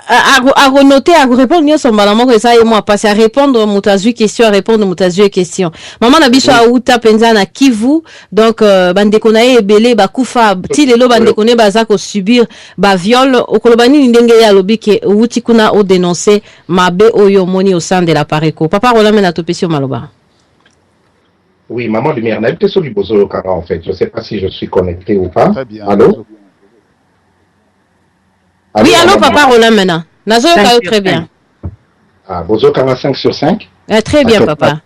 S1: À renoter, à répondre mieux son balamon que ça et moi passer à répondre moutazu question à répondre moutazu question. Maman na biso auta penza na Kivu donc bandeko na ebele bakufa ti lelo bandeko ne bazako subir ba viol okolobani ndenge ya lobike uti kuna o dénoncer mabe oyo moni au sein de la Pareco. Papa Roland mena topesi maloba.
S2: Oui, maman lumière na peut-être sur du bozo kara en fait. Je sais pas si je suis connecté ou pas.
S4: Très bien.
S2: Allô?
S1: Oui, allô, papa Roland maintenant. Nazo très bien.
S2: Ah, Bozo Kara 5 sur 5?
S1: Très bien, papa.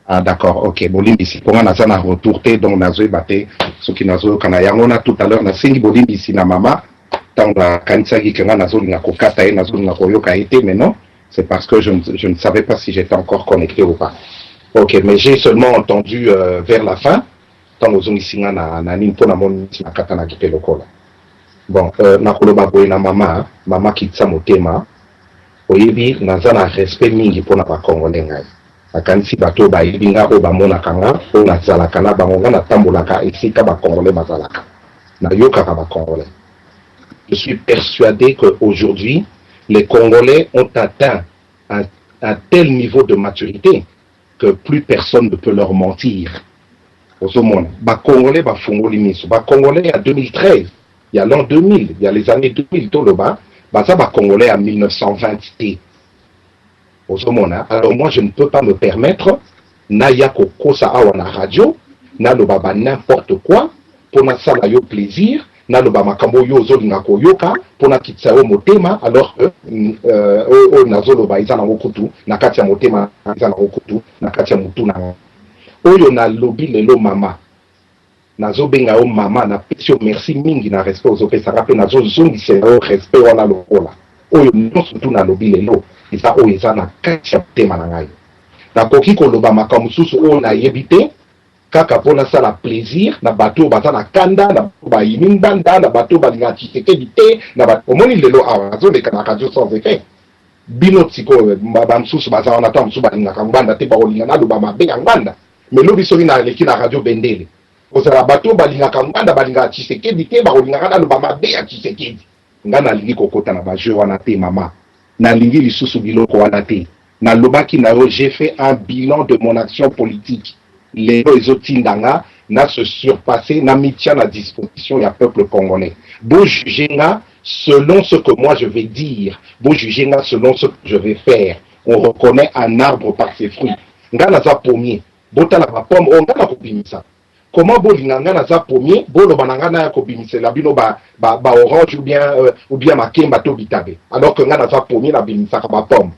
S2: Ah, d'accord, ok. Bolim ici. Pour moi, Nazo na retourté, donc Nazo baté. Ce qui Nazo Kanaya. On a tout à l'heure, na singi bolim ici na mama. Tant la Kansagi Kanga Nazo Nako Katae, Nazo Nako Yoka été, mais non. C'est parce que je ne savais pas si j'étais encore connecté ou pas. Ok, mais j'ai seulement entendu vers la fin. Tant Nazo Nisinga na Nimpo na mon na Katana Kipe Lokola. Bon, nakoloba boye na mama kitsa motema oyebi naza na respect mingi pona ba Congolais ngai akanisi bato ba yibinga ko ba mona kanga o na zalaka na bango na tambolaka esika ba Congolais bazalaka na yoka ba Congolais. Je suis persuadé que aujourd'hui les Congolais ont atteint un tel niveau de maturité que plus personne ne peut leur mentir. Au monde, ba Congolais ba fongoli miso, ba Congolais à 2013. Il y a l'an 2000, il y a les années 2000, Toloba, ça va Congolais à 1920. Alors moi, je ne peux pas me permettre, Naya Koko Sahawana Radio, Nalobaba n'importe quoi, pour na sala yo plaisir, Naloba Makambo yo Zolingako Yoka, pour na Kitsao Motema, alors que Nazoloba Izana Wokutu, Nakatia Motema Izana Wokutu, Nakatia Mutu na. oyo na lobby lelo mama nazo benga o mama na pesio merci mingi na respect ozopesa pe nazo zongisa o respect wana lokola oyo nyonso tu na lobby lelo eza oyo eza na kati ya motema na ngai nakoki koloba makambo mosusu oyo nayebi te kaka mpona sala plaisir na bato baza na kanda na bato bayini ngbanda na bato balinga Tshisekedi te na bato omoni lelo awa nazoleka na radio sans effet bino sikoyo bamosusu baza wana to mosusu balingaka ngbanda te bakolinga naloba mabe ya ngbanda me lobi soki naleki na radio bendele kozala bato balingaka ngbanda balingaka Tshisekedi te bakolingaka naloba mabe ya Tshisekedi nga nalingi kokota na bajeu wana te mama nalingi lisusu biloko wana te nalobaki na yo j'ai fait un bilan de mon action politique lelo ezotindanga na se surpasser na mitia na disposition ya peuple congolais bo juger nga selon ce que moi je vais dire bo juger nga selon ce que je vais faire on reconnaît un arbre par ses fruits nga naza pommier botala ba pomme on nga na kobimisa comment bolinga nga naza pommier boloba na nga na ya kobimisela bino ba orange ou bien makemba to bitabe alors que nga naza pommier na bimisaka ba pomme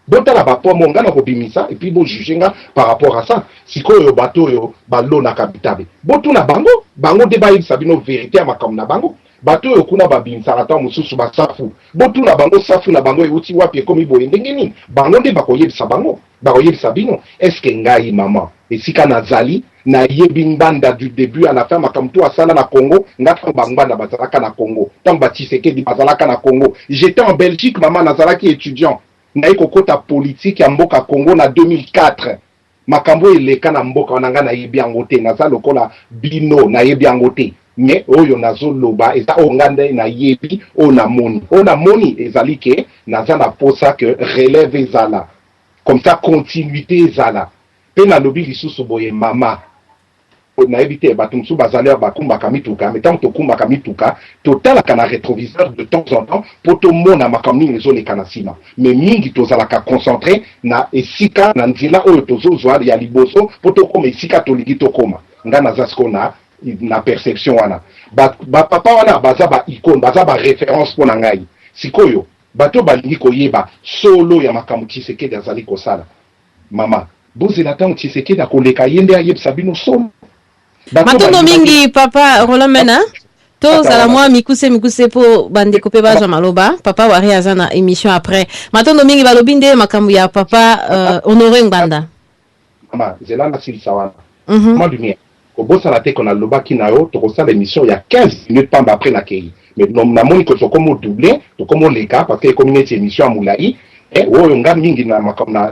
S2: botala ba pomme nga na kobimisa et puis bo juger nga par rapport à ça sikoyo bato yo balona kabitabe botuna bango de bayibisa bino vérité ya makambo na bango bato yo kuna babimisaka ta mosusu basafu botuna bango safu na bango euti wapi ekomi boye ndenge nini bango nde bakoyebisa bango bakoyebisa bino est-ce que ngai mama esika nazali nayebi ngbanda du début à la fin makambo to asala na Congo nga ntango bangbanda bazalaka na Congo ntango baTshisekedi bazalaka na Congo j'étais en Belgique mama nazalaki étudiant naye kokota politique ya mboka Congo na 2004 makambo eleka na mboka wananga nayebi yango te naza lokola bino nayebi yango te mais oyo nazoloba eza ongande nayebi o namoni ezali ke naza na posa que relève ezala comme ça continuité ezala pe nalobi lisusu boye mama nayebi te bato mosusu bazali bakumbaka mituka mais ntango tokumbaka mituka totalaka na rétroviseur de temps en temps po tomona makambo nini ezoleka na nsima mais mingi tozalaka concentré na esika na nzela oyo tozozwa ya liboso po tokoma esika tolingi tokoma nga naza siko na perception wana bapapa wana baza baicone baza baréférence mpo na ngai sikoyo bato balingi koyeba solo ya makambo Tshisekedi azali kosala mama bozela ntango Tshisekedi akoleka ye nde ayebisa bino solo
S1: matondo mingi papa Rolamena to zala mwa mikuse po bandeko pe bazwa maloba papa wari aza na émission après matondo mingi balobi nde makambo ya papa Honoré Ngbanda
S2: mama zela na silisa wana ma lumière kobosana te kona lobaki na yo tokosala émission ya 15 minutes pamba après na kei mais namoni ko tokomo doubler tokomo leka parce que comme une émission ya mulai oyo nga mingi na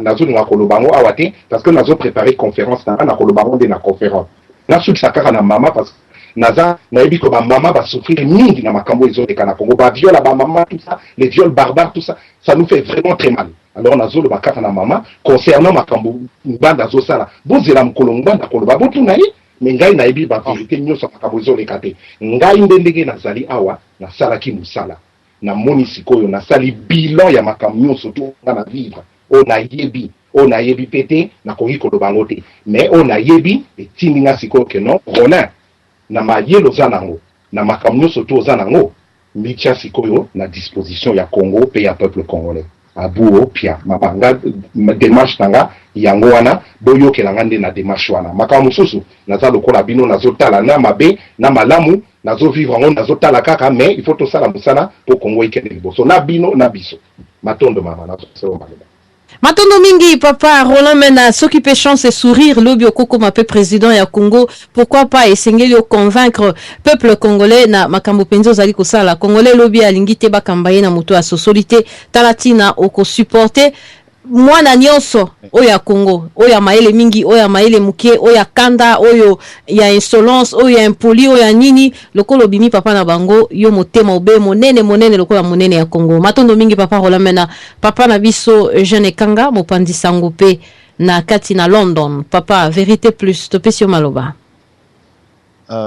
S2: nazolinga koloba ngo awa te parce que nazo préparer conférence na koloba ngo nde na conférence nasukisa kaka na mama parce que naza nayebi ko bamama basouffrir mingi na makambo ezoleka na Congo baviola bamama tout ça les viols barbares tout ça ça nous fait vraiment très mal alors nazoloba kaka na mama concernant makambo Ngbanda azosala bozela mokolo Ngbanda koloba botuna ye mais ngai nayebi bavérité nyonso makambo ezoleka te ngai nde ndenge nazali awa nasalaki mosala namoni sikoyo nasali bilan ya makambo nyonso to nga na vivre o nayebi pete nakoki koloba ngo te mais o nayebi etindi nga sikoyo ke non Ronin na mayelo oza nango na makambo nyonso to oza nango mitia sikoyo na disposition ya Congo pe ya peuple congolais abuo pia mabanga démarche nanga yango wana boyokela nga nde na démarche wana makambo mosusu naza lokola bino nazotala na mabe na malamu nazovivre ngo nazotala kaka mais il faut tosala mosala po Congo ekende liboso na bino na biso matondo mama nazosala maloba
S1: matondo mingi papa Roland Mena soki pe chance et sourire lobi okoko mape président ya Congo pourquoi pas esengeli convaincre peuple congolais na makambo penzo zali kosala congolais lobi alingi te bakambaye na moto ya sosolité talatina oko supporter mwana nyonso oya Congo oya maele mingi oya maele muke oya kanda oyo ya insolence oya impoli oya nini lokolo bimi papa na bango yo motema obe monene lokola monene ya Congo matondo mingi papa Rolamena papa na biso Jeune Kanga mopandi sango pe na kati na London papa vérité plus topesio maloba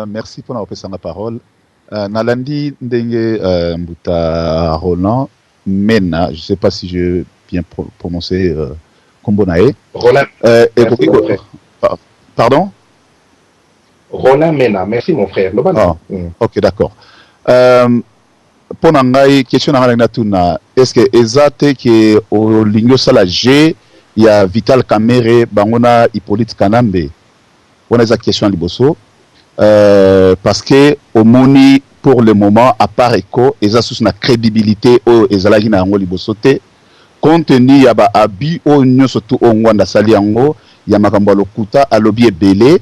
S4: merci pour la parole nalandi ndenge mbuta Roland Mena je sais pas si je bien prononcé Kombonae. Pardon?
S2: Roland Mena, merci mon frère.
S4: Ok, d'accord. Pour nangai question na est-ce que ezate que au lingio sala G il y a Vital Kamere bangona Hippolyte Kanambe on a des questions à Liboso. Parce que au moni pour le moment à part éco et ça sous la crédibilité au ezalaki na yango liboso te compte tenu ya ba abi o nyoso tu o ngwanda sali yango ya makambo lokuta alobi ebele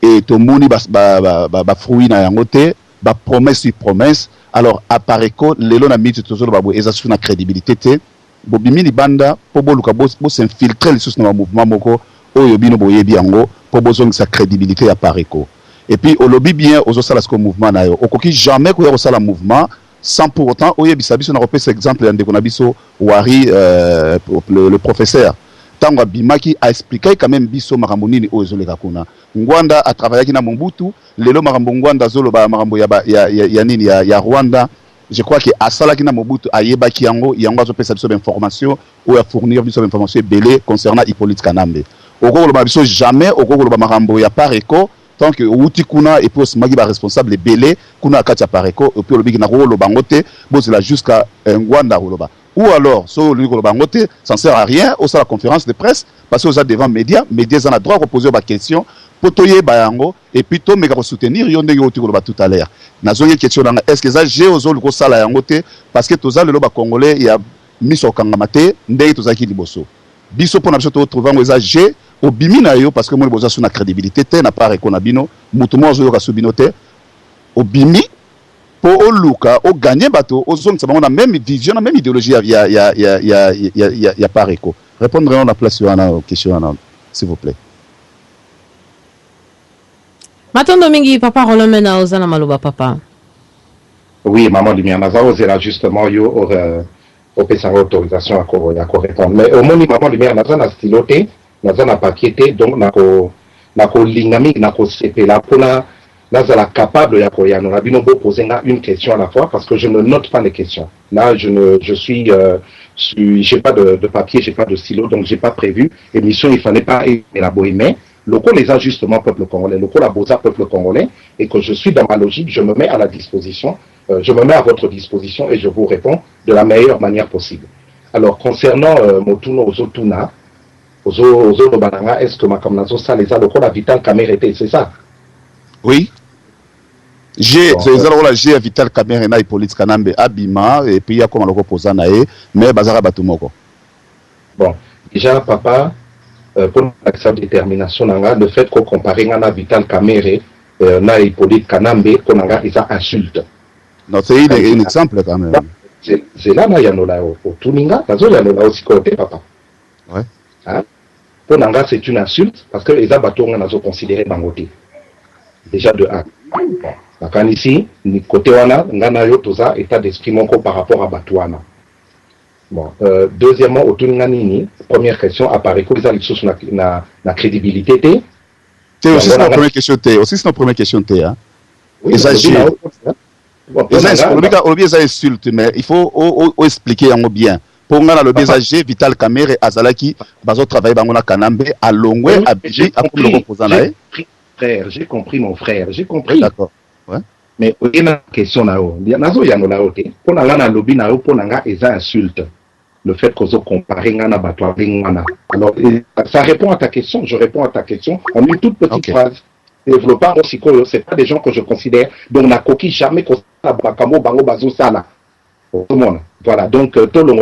S4: et to moni ba fruit na yango te ba promesse sur promesse alors à part éco lelo na miti to zolo babo eza sous na crédibilité te bobimi libanda po boluka bo s'infiltrer sous na mouvement moko oyo bino boyebi yango po bozong sa crédibilité à part éco. Et puis, au lobby bien, aux osala ce mouvement na yo. Au coquille jamais qu'on y a mouvement, sans pour autant, au yebisabiso, on a repris cet exemple, un déconabiso, Wari, le professeur. Tango Bimaki a expliqué quand même biso maramoni au zole kakuna. Ngwanda a travaillé qui na Mobutu, lelo marambo Ngwanda zolo ba marambo ya Rwanda. Je crois que asala qui na Mobutu a yebaki yango zo pesa biso d'information ou à fournir biso d'information belé concernant Hippolyte Kanambe. Au cours de biso jamais au cours de marambo ya par éco. Tant que outi kuna et puis magi ba responsable belé kuna katia pareko et puis le bigi na rolo bangote bozela jusqu'à Ngwanda roloba ou alors so le rolo bangote ça ne sert à rien au la conférence de presse parce que vous êtes devant médias en a droit à poser ba question potoyer bayango et puis to mega soutenir yonde yoti roloba tout à l'heure na zo question est-ce que ça j'ai ozo le sala yangote parce que toza le loba congolais il y a miso kangamate ndei tozaki liboso biso pona biso to trouver ngo j'ai au bimina yo parce que moi boza sous na crédibilité te na part ekonabino mutumo zo yo kasubino te au bimi pour au luka au gagner bateau aux hommes ça on a même vision la même idéologie ya part éco répondre on la place sur une question s'il vous plaît.
S1: Matondo mingi papa rolomena ozana maloba papa.
S2: Oui, maman Lumière Nazao c'est là justement yo au pesa autorisation à répondre mais au moment maman Lumière Nazao na styloté naza na papier te donc nako lingami nako sepela pona nazala capable ya koyano na bino bo poser une question à la fois parce que je ne note pas les questions là j'ai pas de papier, j'ai pas de stylo donc j'ai pas prévu émission il fallait pas élaborer mais local les ajustements peuple congolais local la boza peuple congolais et que je suis dans ma logique je me mets à la disposition je me mets à votre disposition et je vous réponds de la meilleure manière possible. Alors concernant Motuno Ozotuna est-ce que ma kamnazo ça les a le la Vital Kamere c'est ça?
S4: Oui. J'ai Vital Kamere na Hippolyte Kanambe Abima et puis il y a comme le reposant nae mais bazara batumoko.
S2: Bon, déjà papa pour sa détermination le fait qu'on compare na Vital Kamere na Hippolyte Kanambe qu'on a ils insulte.
S4: Non, c'est un exemple quand même.
S2: C'est là il y a no là au Tuninga, il y a no là aussi côté papa.
S4: Ouais.
S2: Hein? Pour Nanga, c'est une insulte parce que les abattoirs ont considéré Bangote. Déjà de 1. Bon, quand ici, côté Wana, Ngana Yotoza, état d'esprit mon par rapport à Batouana. Bon, deuxièmement, au Tuninganini, première question, apparaît que les alexos na crédibilité.
S4: C'est aussi notre première question T. Aussi c'est notre première question T. Hein.
S2: Oui,
S4: ça insulte, mais il faut expliquer en bien. Pour nga le BSG Vital Kamere Azalaki bazo travailler bangona Kanambe à Longwe à Biji à pour le reposant là.
S2: J'ai compris mon frère, j'ai compris.
S4: D'accord. Ouais.
S2: Mais il y a une question là haut. Nazo ya no la haut. Pour nga na lobby na haut pour nga eza insulte. Le fait qu'on comparer nga na batwa ngwana. Alors ça répond à ta question, je réponds à ta question en une toute petite phrase. Développant aussi c'est pas des gens que je considère donc na coquille jamais qu'on ça bakamo bango bazo sala. Tout le monde. Voilà, donc tout le monde